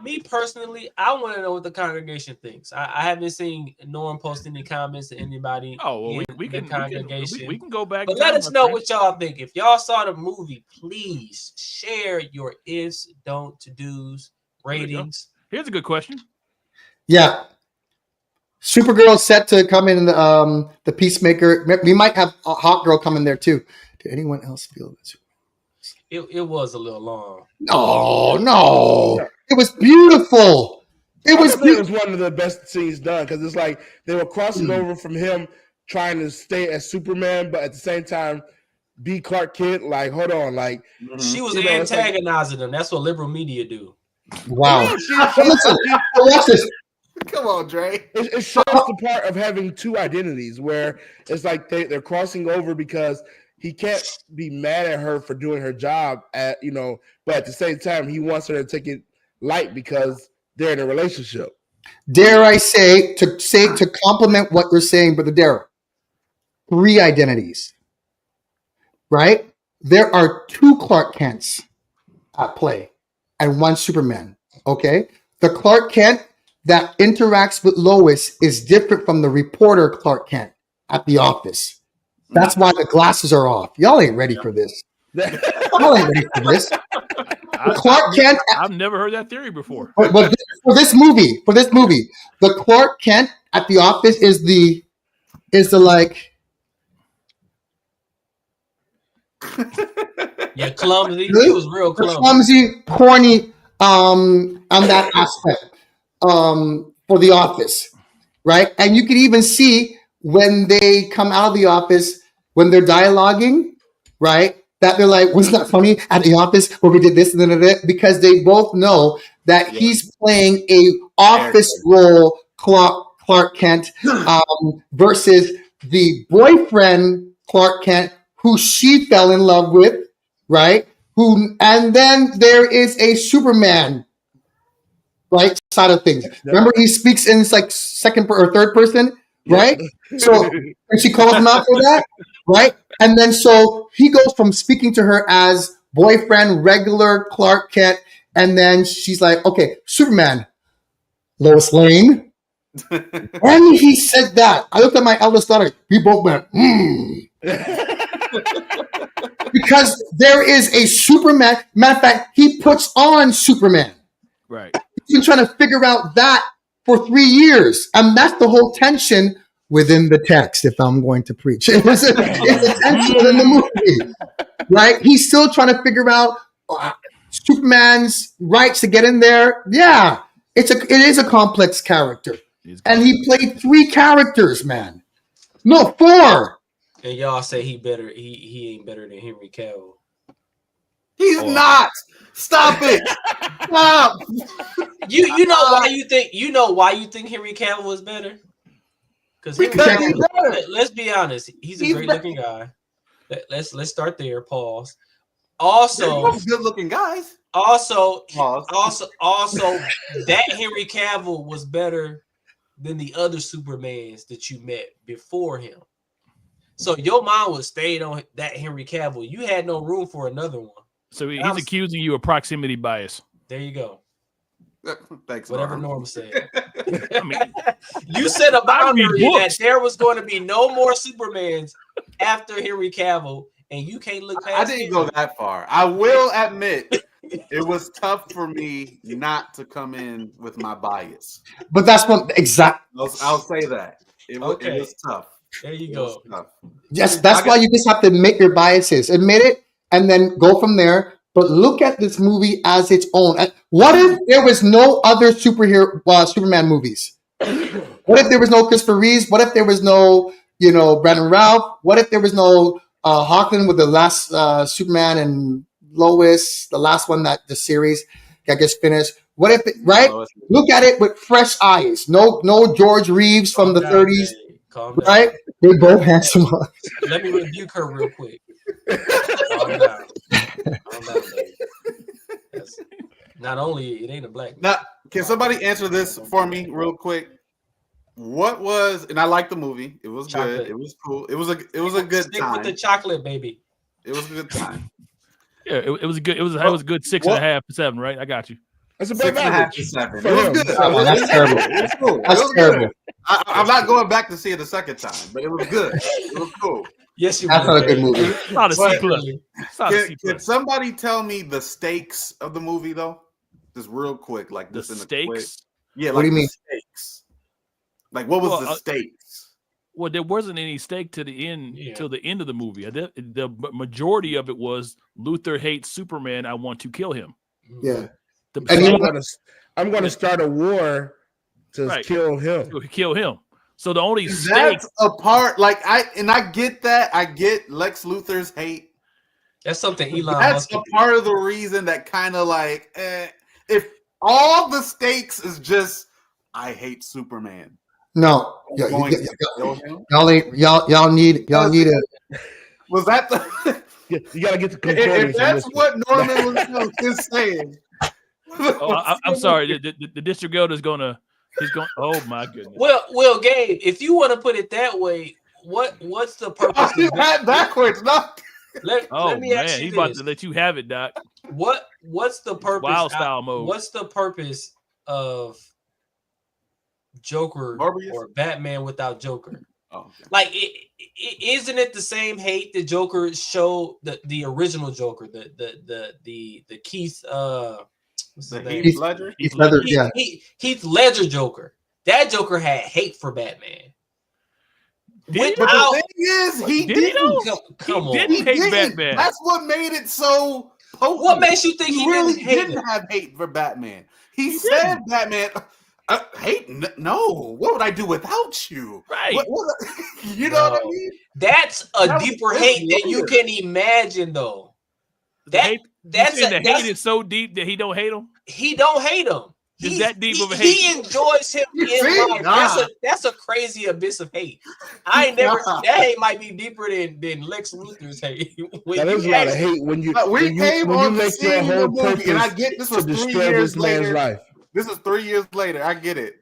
me personally, I want to know what the congregation thinks. I haven't seen Norm post any comments to anybody. Oh, well, in we the can congregation. we can go back. But in let time, us my know friend. what y'all think. If y'all saw the movie, please share your ifs, don't, to dos, we go. ratings. Here's a good question. Yeah. Supergirl set to come in the Peacemaker. We might have a Hot Girl come in there too. Did anyone else feel this? It was a little long. No. It was beautiful. It was It was one of the best scenes done because it's like they were crossing over from him trying to stay as Superman, but at the same time be Clark Kent. Like, hold on, like She was You know, it's like- antagonizing them. That's what liberal media do. wow. she- Listen, watch this. Come on, Dre. it shows the part of having two identities where it's like they're crossing over because he can't be mad at her for doing her job but at the same time he wants her to take it light because they're in a relationship. Dare I say to compliment what you're saying, Brother Dara? 3 identities. Right? There are 2 Clark Kents at play and 1 Superman. Okay? The Clark Kent that interacts with Lois is different from the reporter Clark Kent at the office. That's why the glasses are off. Y'all ain't ready for this. Y'all ain't ready for this. Clark Kent I've never heard that theory before. but for this movie, the Clark Kent at the office is the like Yeah, clumsy. Really? It was real the clumsy. clumsy, corny on that aspect for the office, right? And you can even see when they come out of the office when they're dialoguing, right? That they're like, wasn't that funny at the office where we did this and that? Because they both know that he's playing a office role, Clark Kent, versus the boyfriend Clark Kent, who she fell in love with, right? And then there is a Superman, right, side of things. Remember, he speaks in like second or third person, right? So, and she calls him out for that, right? And then so he goes from speaking to her as boyfriend, regular Clark Kent, and then she's like, okay, Superman, Lois Lane. When he said that, I looked at my eldest daughter. We both went, because there is a Superman. Matter of fact, he puts on Superman. Right. He's been trying to figure out that for 3 years. And that's the whole tension within the text, if I'm going to preach. It's a tension within the movie, right? He's still trying to figure out Superman's rights to get in there. Yeah, it is a complex character. And he played 3 characters, man. No, 4. And y'all say he better. He ain't better than Henry Cavill. He's not. Stop it. Stop. You know why you think Henry Cavill is better? Because he's better. Let's be honest, he's a great looking guy. Let's start there. Pause. Also, good looking guys. Also, Pause. also, that Henry Cavill was better than the other Supermans that you met before him. So your mind was stayed on that Henry Cavill. You had no room for another one. So he's accusing you of proximity bias. There you go. Thanks. Whatever Norm. Norm said. I mean, You set a boundary that books. there was going to be no more Supermans after Henry Cavill, and you can't look past I didn't go that far. I will admit it was tough for me not to come in with my bias. But that's what exactly. I'll say that. It Okay. was tough. There you It was go. tough. Yes, that's why you just have to admit your biases, admit it, and then go from there. But look at this movie as its own. What if there was no other Superman movies? What if there was no Christopher Reeves? What if there was no, Brandon Routh? What if there was no Hawkman with the last Superman and Lois, the last one that the series that gets finished? What if right? Look at it with fresh eyes. No George Reeves from the 30s. Calm down. Right? They're both handsome. Let me rebuke her real quick. Calm down. Calm down, baby. Not only it ain't a black. Now, can somebody answer this for me real quick? What was, and I like the movie. It was Chocolate. good. It was cool. It was a good Stick time. with the chocolate, baby. It was a good time. yeah, it was good. It was a good 6.5 to 7, right? I got you. That's above 6.5 average. to 7. For It was him. good. Oh, that's terrible. It was cool. That's It was terrible. good. I'm not going back to see it a second time, but it was good. It was cool. Yes, you. That's will, not a good baby. movie. It's not a C But- plus. It's not a C Can plus. somebody tell me the stakes of the movie though? Just real quick, like The this in the quick. stakes. Yeah, What like do you the mean? stakes. Like what was Well, the stakes? Well, there wasn't any stake to the end Yeah. till the end of the movie. The majority of it was Luthor hates Superman. I want to kill him. Yeah. The And you So I'm gonna start a war to Right. kill him. kill him. So the only stake. That's a part. Like I get that. I get Lex Luthor's hate. That's something Elon That's Musk. a could do. part of the reason that kind of like if all the stakes is just I hate Superman. No. Going to kill him? Y'all need a Was that the? You gotta get the If concordance. on that's this one. what Norman is saying. I'm sorry. The district elder is gonna. He's going. Oh my goodness. Well, Gabe, if you want to put it that way, what's the purpose? You had backwards, not Let me man, ask you he's about this: to let you have it, Doc. What's the purpose? Wild style mode. What's the purpose of Joker Morbius? or Batman without Joker? Oh, Like, isn't it the same hate that Joker showed the original Joker, the Keith what's his name? Heath Ledger. Heath Ledger, yeah. Heath Ledger Joker. That Joker had hate for Batman. Did But Without- the thing is, he Did he didn't. though? Come He on. did. He Hate didn't. Batman. That's what made it so potent. What makes you think he really didn't hate him? have hate for Batman? He said Batman hate. No, what would I do without you? Right. What, you know what I No. mean? That's a That was deeper his hate than you lawyer. can imagine, though. The hate, That's the that's hate is so deep that he don't hate him. he don't hate him. Is that deep of a He hate? enjoys him You in see? life. That's a crazy abyss of hate. I ain't never. Nah. That hate might be deeper than Lex Luthor's hate. When Now, there's a you lot of actually- hate when you But we when you, came when you on the make your scene in whole the movie, and I purpose get this to was 3 destroy years this man's later. life. This is 3 years later. I get it.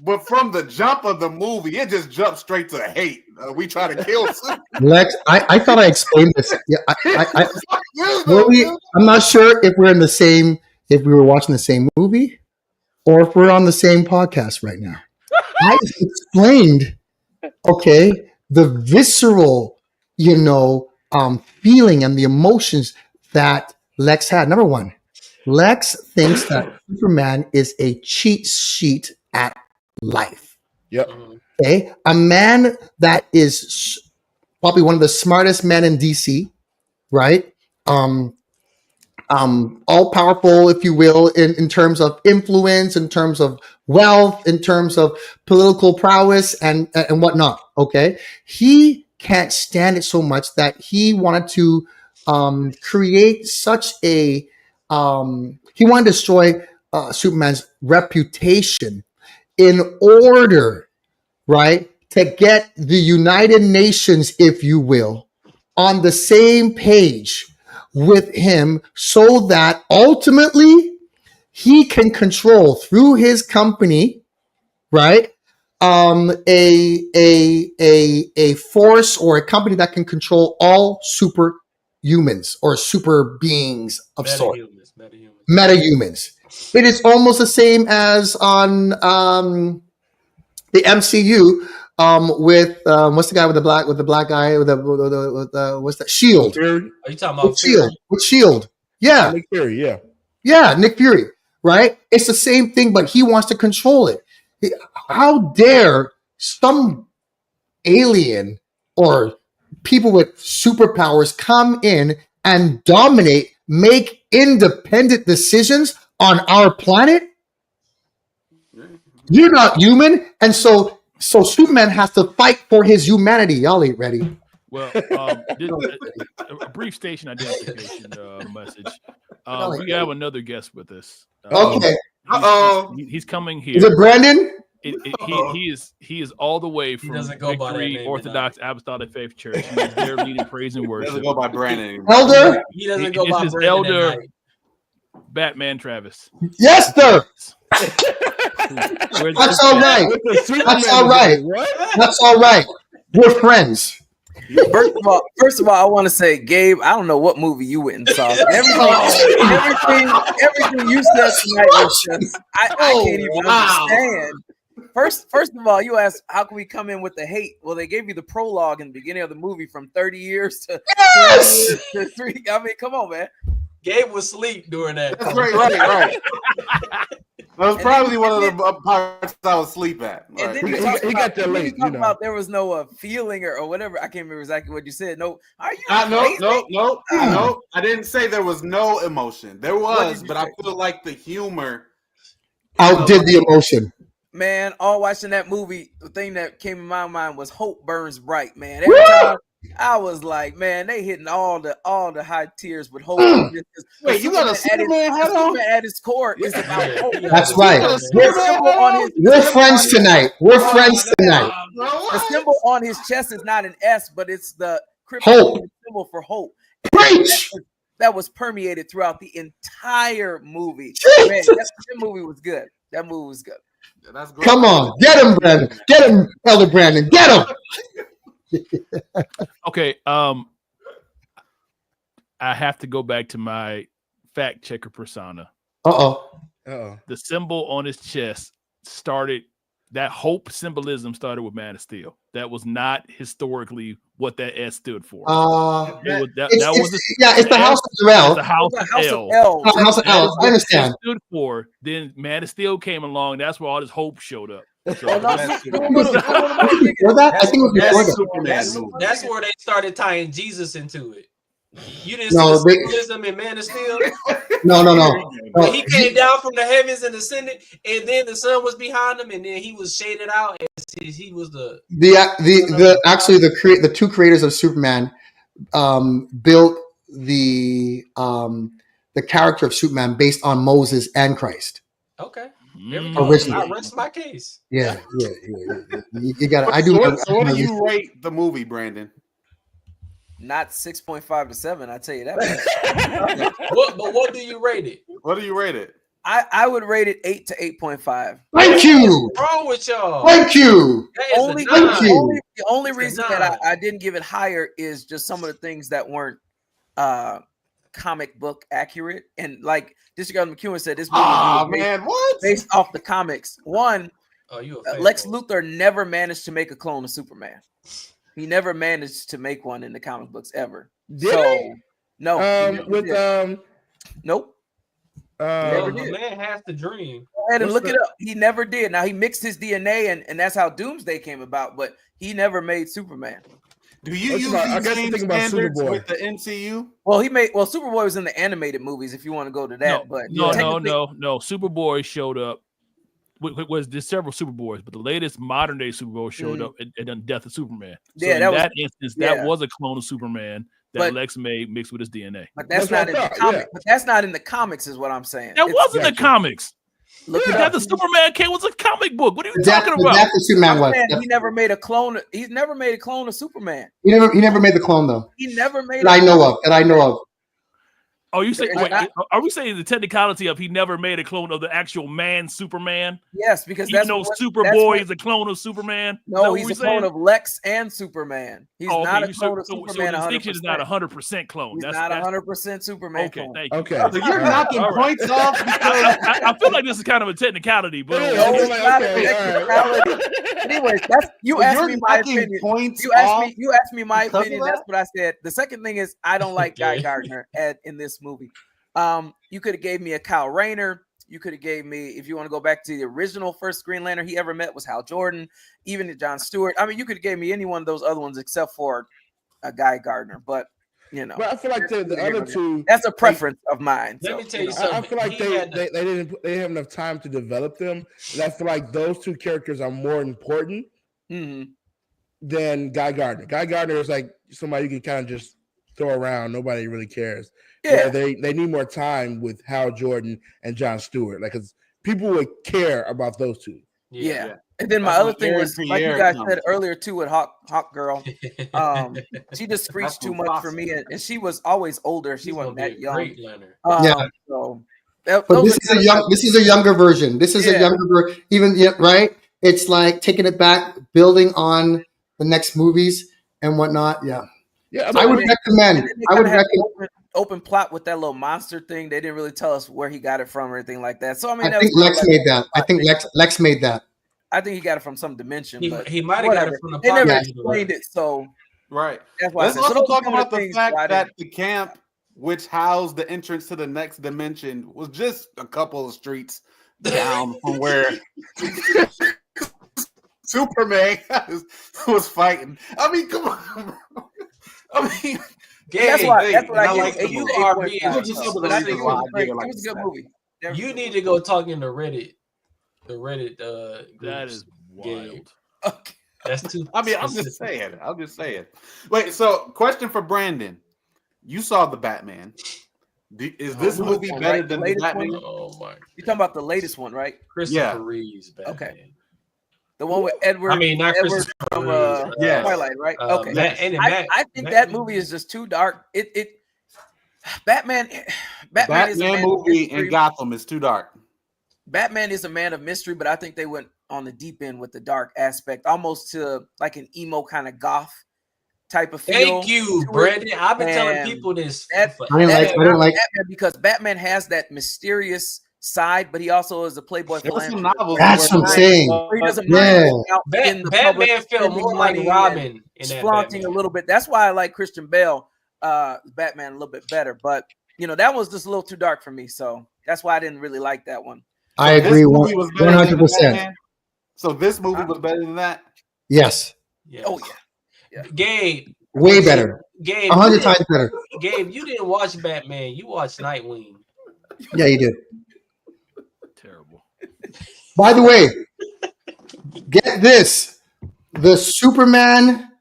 But from the jump of the movie, it just jumped straight to hate. We try to kill Superman. Lex. I thought I explained this. Yeah, I You were know, we, I'm not sure if we're in the same, if we were watching the same movie, or if we're on the same podcast right now. I explained, okay, the visceral, feeling and the emotions that Lex had. Number one, Lex thinks that Superman is a cheat sheet at life. Yep. Mhm. Okay, a man that is probably one of the smartest men in DC, right? All powerful, if you will, in terms of influence, in terms of wealth, in terms of political prowess and whatnot. Okay, he can't stand it so much that he wanted to create such a he wanted to destroy Superman's reputation in order, right, to get the United Nations, if you will, on the same page with him, so that ultimately he can control through his company, right, a force or a company that can control all superhumans or super beings of sort, metahumans. It is almost the same as on the MCU with what's the guy with the black guy with the what's that, Shield? Are you talking about With Shield? Yeah, Nick Fury, yeah. Yeah, Nick Fury, right? It's the same thing, but he wants to control it. How dare some alien or people with superpowers come in and dominate, make independent decisions on our planet? You're not human. And so Superman has to fight for his humanity. Y'all ain't ready. Well, a brief station identification message. We have another guest with us. Okay. He's coming here. Is it Brandon? He is all the way from Victory Orthodox Apostolic Faith Church. He's there leading praise and worship. He doesn't go by Brandon anymore. Elder? He doesn't go by Brandon. Elder Batman Travis. Yes, sir. That's all right. That's all right. That's all right. We're friends. First of all, I want to say, Gabe, I don't know what movie you went and saw. Everything you said tonight was just, I can't even understand. First of all, you asked, how can we come in with the hate? Well, they gave you the prologue in the beginning of the movie from 30 years to 3. I mean, come on, man. Gabe was asleep during that. That's right. That was probably one of the parts I was asleep at. And then He got there late. You know. About there was no feeling or whatever. I can't remember exactly what you said. No, are you no. I didn't say there was no emotion. There was, but I feel like the humor outdid the emotion. Man, all watching that movie, the thing that came in my mind was Hope Burns Bright, man. Every time I was like, man, they hitting all the high tiers with Hope. Wait, you got a Superman hat on? At its core is about hope. That's right. We're friends tonight. The symbol on his chest is not an S, but it's the kryptonite symbol for hope. Preach. That was permeated throughout the entire movie. Man, that movie was good. That movie was good. Yeah, that's great. Come on, get him, Brandon. Get him, Elder Brandon. Get him. Okay, I have to go back to my fact checker persona. Uh-oh. The symbol on his chest that hope symbolism started with Man of Steel. That was not historically what that S stood for. It's the House of Zor-El. The House of El. House of El. I understand. Stood for. Then Man of Steel came along. That's where all this hope showed up. So, I think it was before that. That's where they started tying Jesus into it. You didn't see the symbolism in Man of Steel? No. He came down from the heavens and ascended, and then the sun was behind him, and then he was shaded out as he was the two creators of Superman built the character of Superman based on Moses and Christ. Okay. Originally. I rest my case. Yeah. You got it. So what do you rate the movie, Brandon? Not 6.5 to 7, I tell you that. What do you rate it? What do you rate it? I would rate it 8 to 8.5. Thank you. What's wrong with y'all? Thank you. The only reason that I didn't give it higher is just some of the things that weren't comic book accurate. And like Disregard McEwen said, this movie what? based off the comics. One, Lex fan. Luthor never managed to make a clone of Superman. He never managed to make one in the comic books ever. Nope. The man has the dream. Go ahead and look it up. He never did. Now he mixed his DNA, and that's how Doomsday came about. But he never made Superman. Do you use the same standards with the MCU? Well, Superboy was in the animated movies. If you want to go to that, no. Superboy showed up was there's several Superboys, but the latest modern day Superboy showed up in Death of Superman. So Yeah, in that instance, that was a clone of Superman that Lex made mixed with his DNA. But that's not in the comic. But that's not in the comics, is what I'm saying. That wasn't the comics. Look at that. The Superman came was a comic book. What are you talking about? That's the Superman was. He never made a clone. He's never made a clone of Superman. He never made the clone though. He never made. That I know of. Oh, you say? Wait, are we saying the technicality of he never made a clone of the actual man Superman? Yes, because even though Superboy is a clone of Superman. No, he's a clone of Lex and Superman. He's not a clone of Superman. So distinction is not 100% clone. He's not 100% Superman. Okay, clone. thank you. Okay, so you're knocking points off because I feel like this is kind of a technicality, but it's not a technicality. Anyways, you asked me my opinion. You asked me my opinion. That's what I said. The second thing is I don't like Guy Gardner in this movie. You could have gave me a Kyle Rayner. You could have gave me, if you want to go back to the original first Green Lantern he ever met was Hal Jordan, even John Stewart. I mean, you could have gave me any one of those other ones except for a Guy Gardner. But But I feel like the other two. That's a preference of mine. Let me tell you something. I feel like they didn't have enough time to develop them, and I feel like those two characters are more important than Guy Gardner. Guy Gardner is like somebody you can kind of just throw around. Nobody really cares. Yeah, they need more time with Hal Jordan and John Stewart, like because people would care about those two. Yeah. And then my other thing was, like you guys said earlier too, with Hawk Girl, she just screeched too much for me, and she was always older. She wasn't that young. So but this is a younger version. This is a younger version. Even right? It's like taking it back, building on the next movies and whatnot. Yeah. I would recommend. Open plot with that little monster thing. They didn't really tell us where he got it from or anything like that. So I mean, I think Lex made that. I think Lex made that. I think he got it from some dimension. He might have got it from the. They never explained it, so right. That's why. Let's also talk about the fact that the camp, which housed the entrance to the next dimension, was just a couple of streets down from where Superman was fighting. I mean, come on. I mean. That's what I give. You are being. It was a good movie. You need to go talk in the Reddit. The Reddit. That is wild. Okay. That's too. I mean, I'm just saying. Wait. So, question for Brandon: you saw the Batman. Is this movie better than the Batman? Oh my! You're talking about the latest one, right? Christopher Reeve's Batman. Okay. The one with Edward. I mean, not Edward from Twilight, right? Okay. I think that movie is just too dark. Batman is a movie in Gotham is too dark. Batman is a man of mystery, but I think they went on the deep end with the dark aspect, almost to like an emo kind of goth type of feel. Thank you, Brandon. I've been telling people this. I didn't like Batman because Batman has that mysterious side, but he also is a playboy. That's what I'm saying. He doesn't mind Batman felt more like Robin in that flaunting a little bit. That's why I like Christian Bale, Batman, a little bit better. But that was just a little too dark for me, so that's why I didn't really like that one. I agree 100%. So this movie was better than that? Yes. Oh yeah. Gabe. Way better. Gabe. 100 times better. Gabe, you didn't watch Batman. You watched Nightwing. Yeah, you did. Terrible. By the way, get this. The Superman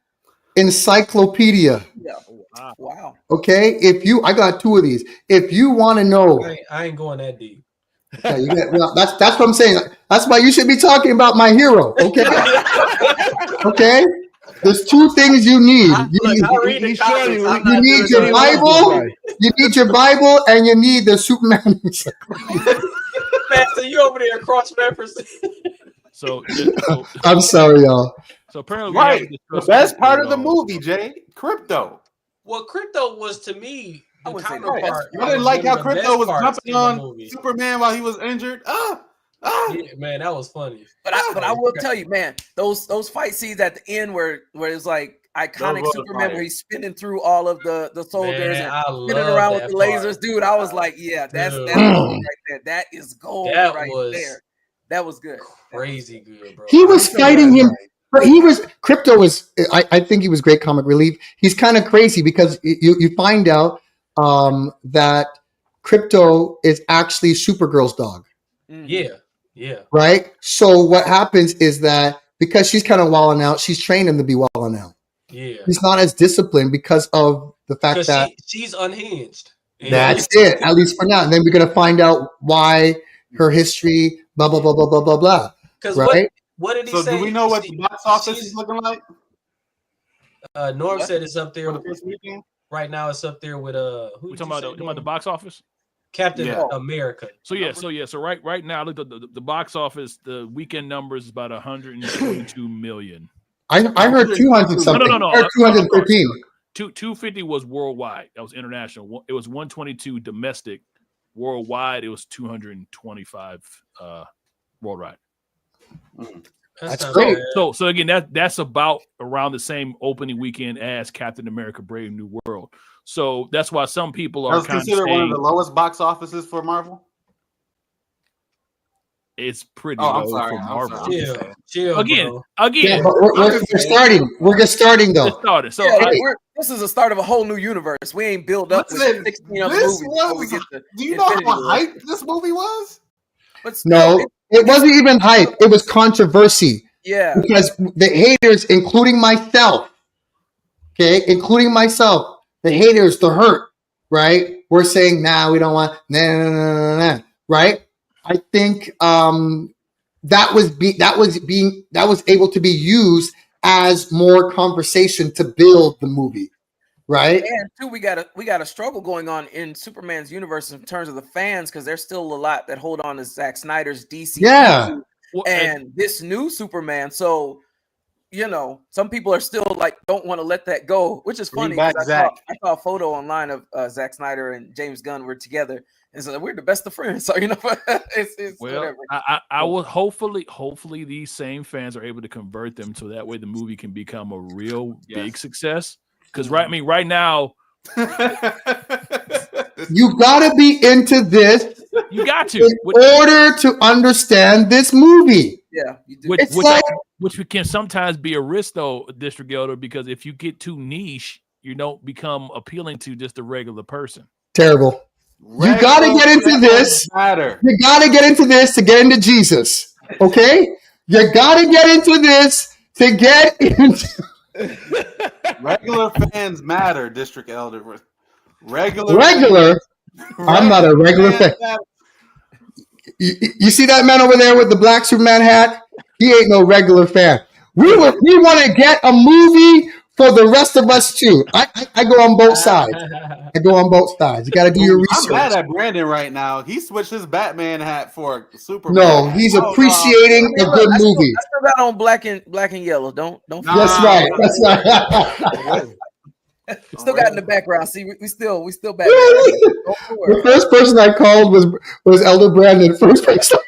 Encyclopedia. Yeah. Wow. Okay. I got 2 of these. If you want to know. I ain't going that deep. Yeah, that's what I'm saying. That's why you should be talking about my hero. Okay. Okay. There's 2 things you need. You need your Bible. You need your Bible, and you need the Superman. Pastor, you over there cross referencing. So I'm sorry, y'all. So apparently, the best part of the movie, Jay, Crypto. Well, Crypto was to me the counterpart. I didn't like how Crypto was jumping on Superman while he was injured. Yeah, man, that was funny. But I will tell you, man, those fight scenes at the end where it's like iconic Superman where he's spinning through all of the soldiers and spinning around with the lasers, dude. I was like, yeah, that's right there. That is gold there. That was good. Crazy good, bro. He was fighting him. But Crypto was. I think he was great comic relief. He's kind of crazy because you find out that Crypto is actually Supergirl's dog. Yeah. Yeah. right? So what happens is that because she's kind of wilding out, she's trained him to be wilding out. Yeah. He's not as disciplined because of the fact Because that she's unhinged. that's it, at least for now. And then we're gonna find out why her history, blah blah blah blah blah blah blah. Because Right? what did he So say? do we know what the box office she's- is looking like Norm said it's up there for the first weekend? right now. It's up there with who We did talking you about say, the, Norm? box office. Captain Yeah. America. So right now, look the box office. The weekend numbers is about 122 million. I heard 200 something. No. I heard 213. 250 was worldwide. That was international. It was 122 domestic. Worldwide, it was 225 worldwide. That's not great. bad. So again, that's about around the same opening weekend as Captain America: Brave New World. So that's why some people That are was kind of considered one of saying the lowest box offices for Marvel. it's pretty Oh, I'm low sorry, for I'm Marvel. sorry. Chill, Again, bro. Yeah, but we're starting. We're just starting it though. started. So Yeah, I- this is the start of a whole new universe. We ain't built up Listen, with 16 other this movies before we was. get to Do you know Infinity how War. hyped this movie was? But still, No, it wasn't even hype. It was controversy yeah. because the haters, including myself, the haters, the hurt, right? We're saying, nah, we don't want, nah, right? I think that was able to be used as more conversation to build the movie, right? And too, we got a struggle going on in Superman's universe in terms of the fans because there's still a lot that hold on to Zack Snyder's DC. Yeah. well, And this new Superman. So, some people are still like don't want to let that go, which is Bring funny. back 'Cause Zack. I saw a photo online of Zack Snyder and James Gunn were together, and so we're the best of friends. So it's well, whatever. I will hopefully these same fans are able to convert them so that way the movie can become a real big success. Because right now You gotta be into this you got to, in order to understand this movie. Yeah, you do. which, It's which, like- which can sometimes be a risk though, District Elder, because if you get too niche, you don't become appealing to just a regular person. Terrible. You gotta get into this. Matter. You gotta get into this to get into Jesus. Okay? You gotta get into this to get into Regular fans matter, District Elder. Regular. I'm not a regular fan. matter. You see that man over there with the black Superman hat? He ain't no regular fan. We want to get a movie for the rest of us too. I go on both sides. I go on both sides. You got to do your I'm mad research. at Brandon right now. He switched his Batman hat for Superman. No, he's Oh, appreciating a good I still- movie. I still got on black and yellow. Don't. Nah. That's right. That's right. Still got in the background. See, we still Batman. Really? Go The for it. first person I called was Elder Brandon. First person.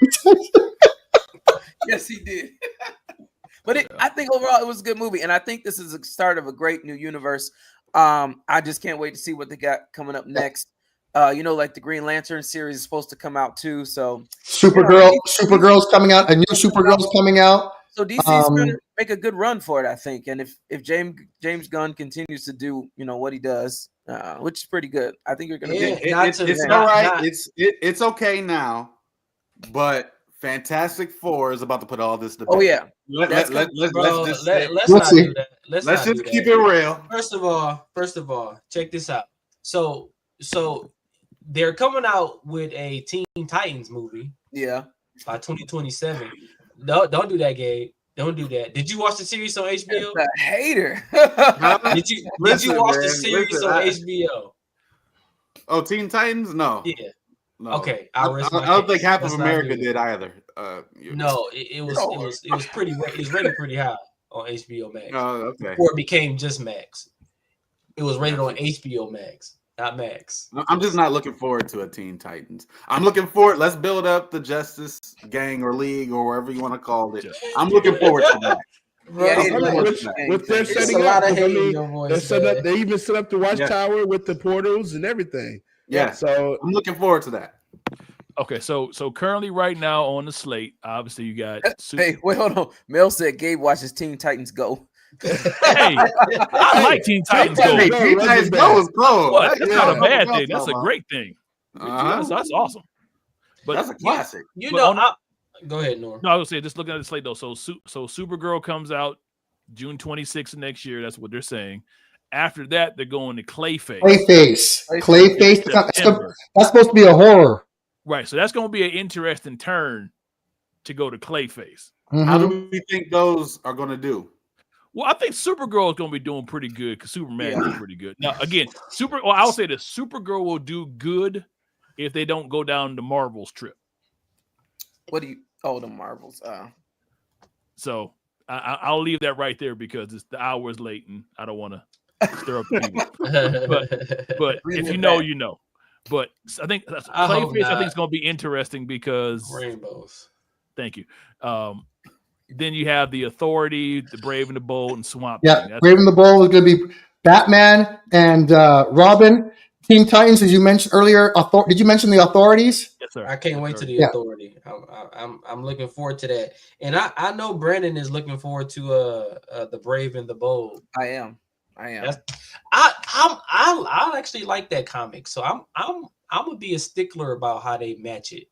Yes, he did. But I think overall it was a good movie, and I think this is the start of a great new universe. I just can't wait to see what they got coming up next. Like the Green Lantern series is supposed to come out too. So Supergirl's coming out. A new Supergirl's coming out. So DC's going to make a good run for it, I think. And if James Gunn continues to do what he does, which is pretty good, I think you're going to Yeah. be. It's all right. It's okay now, but Fantastic Four is about to put all this to bed. Oh yeah, Let's Bro, just let's We'll not see. do that. Let's let's not just do keep that. it real. First of all, check this out. So they're coming out with a Teen Titans movie yeah. by 2027. Don't do that, Gabe. Don't do that. Did you watch the series on HBO? The hater. Did you Listen, watch the man, series listen, on I- HBO? Oh, Teen Titans? No. Yeah. No. Okay, I don't think half of Let's not America do that. did either. No, it was pretty. It was rated pretty high on HBO Max. Oh, okay. Before it became just Max. It was rated on HBO Max, not Max. I'm just not looking forward to a Teen Titans. I'm looking forward. Let's build up the Justice Gang or League or whatever you want to call it. I'm looking forward to that. Yeah, I'm looking forward to that. What they're It's setting a lot up, of 'cause, I hate in mean, your voice, they're setting up. man. They even set up the Yeah. Watchtower with the portals and everything. Yeah. So I'm looking forward to that. Okay, so currently right now on the slate, obviously you got Hey, wait, hold on. Mel said Gabe watches Teen Titans Go. Hey, I like Teen Titans Go. Hey, Go, Teen wasn't Titans bad. Go is cool. What? That's not a bad That's thing. That's a great thing. Uh-huh. That's awesome. But That's a classic. You But know, on- Go ahead, Norm. No, I was saying just looking at the slate though. So Supergirl comes out June 26th of next year. That's what they're saying. After that, they're going to Clayface. Clayface. September. That's supposed to be a horror. Right. So that's going to be an interesting turn to go to Clayface. How do we think those are going to do? Well, I think Supergirl is going to be doing pretty good because Superman is pretty good. Now, again, I'll say this: Supergirl will do good if they don't go down the Marvels trip. What do you? Oh, the Marvels. So I'll leave that right there because the hour is late and I don't want to stir up the people. But if you know, you know. But I think Clayface, I think it's going to be interesting because rainbows. Thank you. Then you have the Authority, the Brave and the Bold, and Swamp Yeah, Thing. Brave and the Bold is going to be Batman and Robin. Teen Titans, as you mentioned earlier. Did you mention the Authorities? Yes, sir. I can't wait to the Authority. I'm looking forward to that, and I know Brandon is looking forward to the Brave and the Bold. I am. I actually like that comic, so I'm gonna be a stickler about how they match it.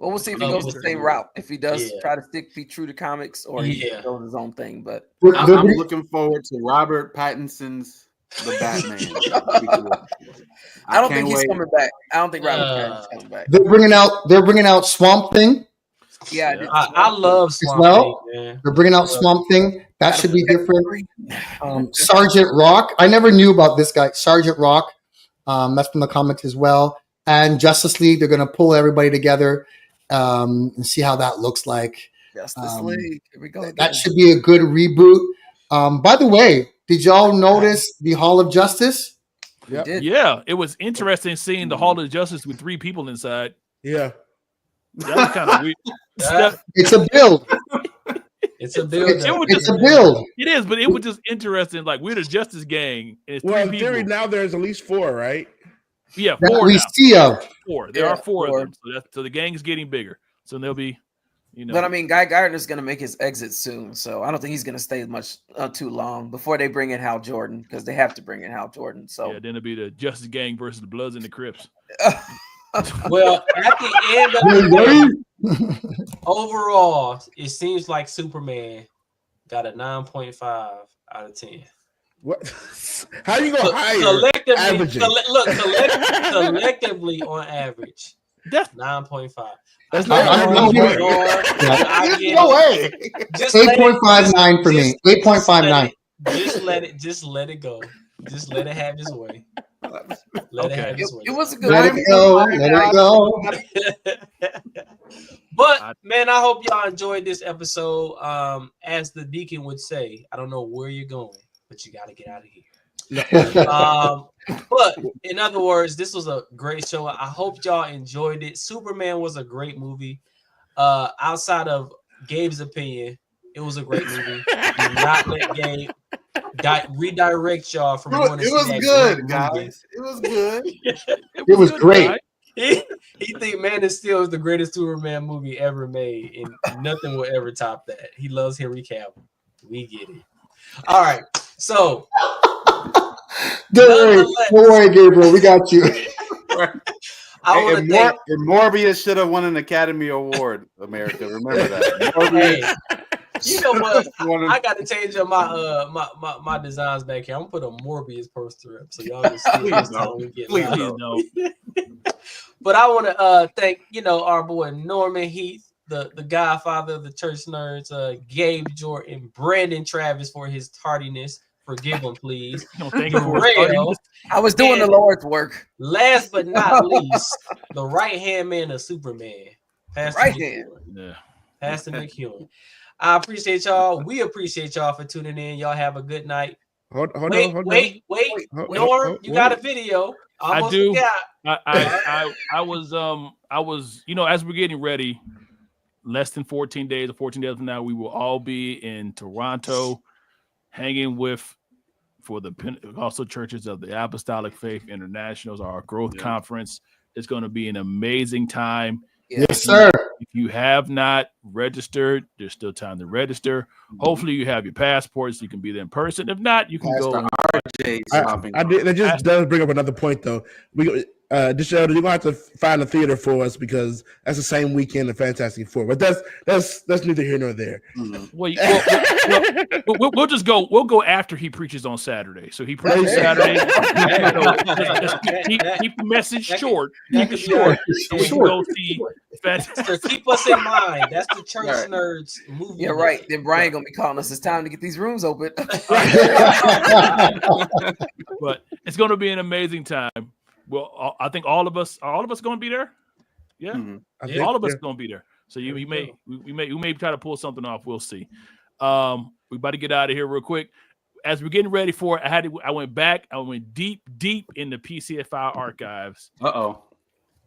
Well, we'll see if he goes the same route. If he does try to be true to comics, or he does his own thing. But I'm looking forward to Robert Pattinson's The Batman. I don't think he's coming back. I don't think Robert Pattinson's coming back. They're bringing out Swamp Thing. Yeah, I love Swamp Thing, man. They're bringing out Swamp Thing. That should be different. Sergeant Rock. I never knew about this guy, Sergeant Rock. That's from the comics as well. And Justice League. They're going to pull everybody together and see how that looks like. Justice League. Here we go. That should be a good reboot. By the way, did y'all notice the Hall of Justice? Yeah, it was interesting seeing the Hall of Justice with 3 people inside. Yeah. That was kind of weird. It's a build. It's a build. It's a build. It is, but it was just interesting. Like, we're the Justice Gang. And it's 3 Well, in people. theory, now there's at least 4, right? Yeah, That 4 we now. see of. 4. There are 4 of them. So the gang is getting bigger. So there'll be, But I mean, Guy Gardner's going to make his exit soon, so I don't think he's going to stay much too long before they bring in Hal Jordan, because they have to bring in Hal Jordan. So then it'll be the Justice Gang versus the Bloods and the Crips. Well, at the end of the overall, it seems like Superman got a 9.5 out of 10. What? How you gonna hire? Collectively on average, that's 9.5. That's not. No way. Just 8.59 for me. 8.59. Just let it go. Just let it have its way. Let it have its way. It was a good Let one. it go. Let it go. But man, I hope y'all enjoyed this episode. As the deacon would say, I don't know where you're going, but you got to get out of here. But in other words, this was a great show. I hope y'all enjoyed it. Superman was a great movie. Outside of Gabe's opinion, it was a great movie. Do not let Gabe redirect y'all from going to see that good, great guys. movie. It was good. It was great. Right? He think Man of Steel is the greatest Superman movie ever made, and nothing will ever top that. He loves Henry Cavill. We get it. All right, so Don't worry, Gabriel. We got you. I want to thank. And Morbius should have won an Academy Award. America, remember that. Morbius. Hey, you know what? I got to change up my designs back here. I'm gonna put a Morbius poster up so y'all can see it this time we get Please live. No. But I want to thank our boy Norman Heath, the godfather of the church nerds, Gabe Jordan, Brandon Travis for his tardiness. Forgive him, please. Thank you for Rail, I was doing the Lord's work. last but not least, the right hand man of Superman, Pastor Right McEwen. hand. Yeah. Pastor McEwen. I appreciate y'all. We appreciate y'all for tuning in. Y'all have a good night. Hold Wait, on. Norm, you got a video. I do. Forgot. I was, as we're getting ready, less than 14 days or 14 days from now, we will all be in Toronto hanging for the Pentecostal churches of the Apostolic Faith Internationals, our growth conference. It's going to be an amazing time. Yes, sir. If you have not registered, there's still time to register. Hopefully you have your passports. You can be there in person. If not, you can go. RJ shopping. That just does bring up another point, though. Deshaun, you're gonna have to find a theater for us because that's the same weekend of Fantastic Four. But that's neither here nor there. Mm-hmm. We'll just go. We'll go after he preaches on Saturday. So he preaches Saturday. Keep the message short. Keep it short. So we can go see Fantastic. So keep us in mind. That's the Church Nerds movie. Yeah, right. Then Brian gonna be calling us. It's time to get these rooms open. But it's going to be an amazing time. Well, I think all of us going to be there. Yeah, all of us going to be there. So we may try to pull something off. We'll see. We about to get out of here real quick. As we're getting ready for it, I went back. I went deep in the PCFI archives.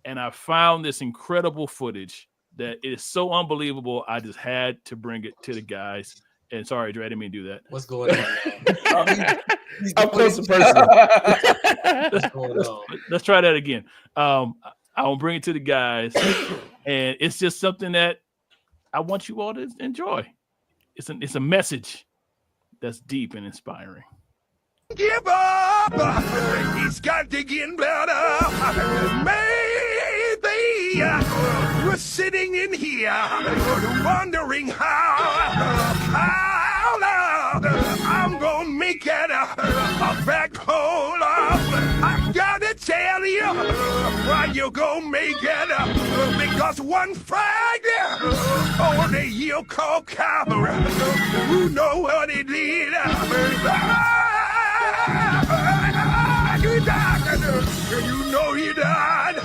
And I found this incredible footage that is so unbelievable. I just had to bring it to the guys. And sorry, Dre, I didn't mean to do that. What's going on? Up close and personal. What's going on? Let's try that again. I'll bring it to the guys, and it's just something that I want you all to enjoy. It's a message that's deep and inspiring. Give up. He's got to get better. Maybe we're sitting in here wondering how I'm gonna make it back home. I gotta tell you why you gonna make it, because one Friday on the hill called Calvary, who know what it did? You died. You know you died.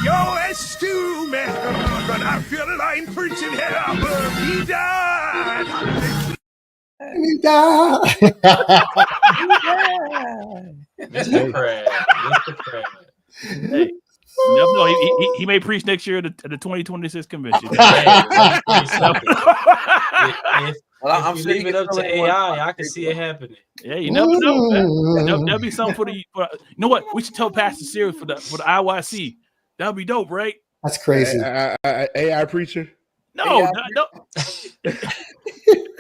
You're a stew man, but I feel like preaching hell. He died. He died. Mr. Crab. Mr. Crab. Hey, no, he may preach next year at the 2026 convention. If you leave it up to AI, I can see it happening. Yeah, you never know. That'll be something for you know what? We should tell Pastor Sirius for the IYC. That'll be dope, right? That's crazy. AI preacher. No.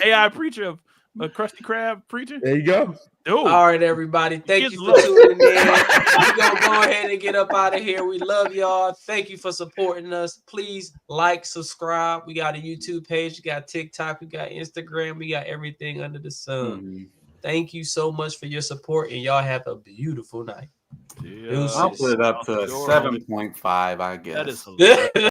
AI preacher of a Krusty Krab preacher. There you go. Dude. All right, everybody. Thank you for tuning in. We're going to go ahead and get up out of here. We love y'all. Thank you for supporting us. Please like, subscribe. We got a YouTube page. We got TikTok. We got Instagram. We got everything under the sun. Thank you so much for your support, and y'all have a beautiful night. I'll put it up to 7.5, I guess. That is hilarious.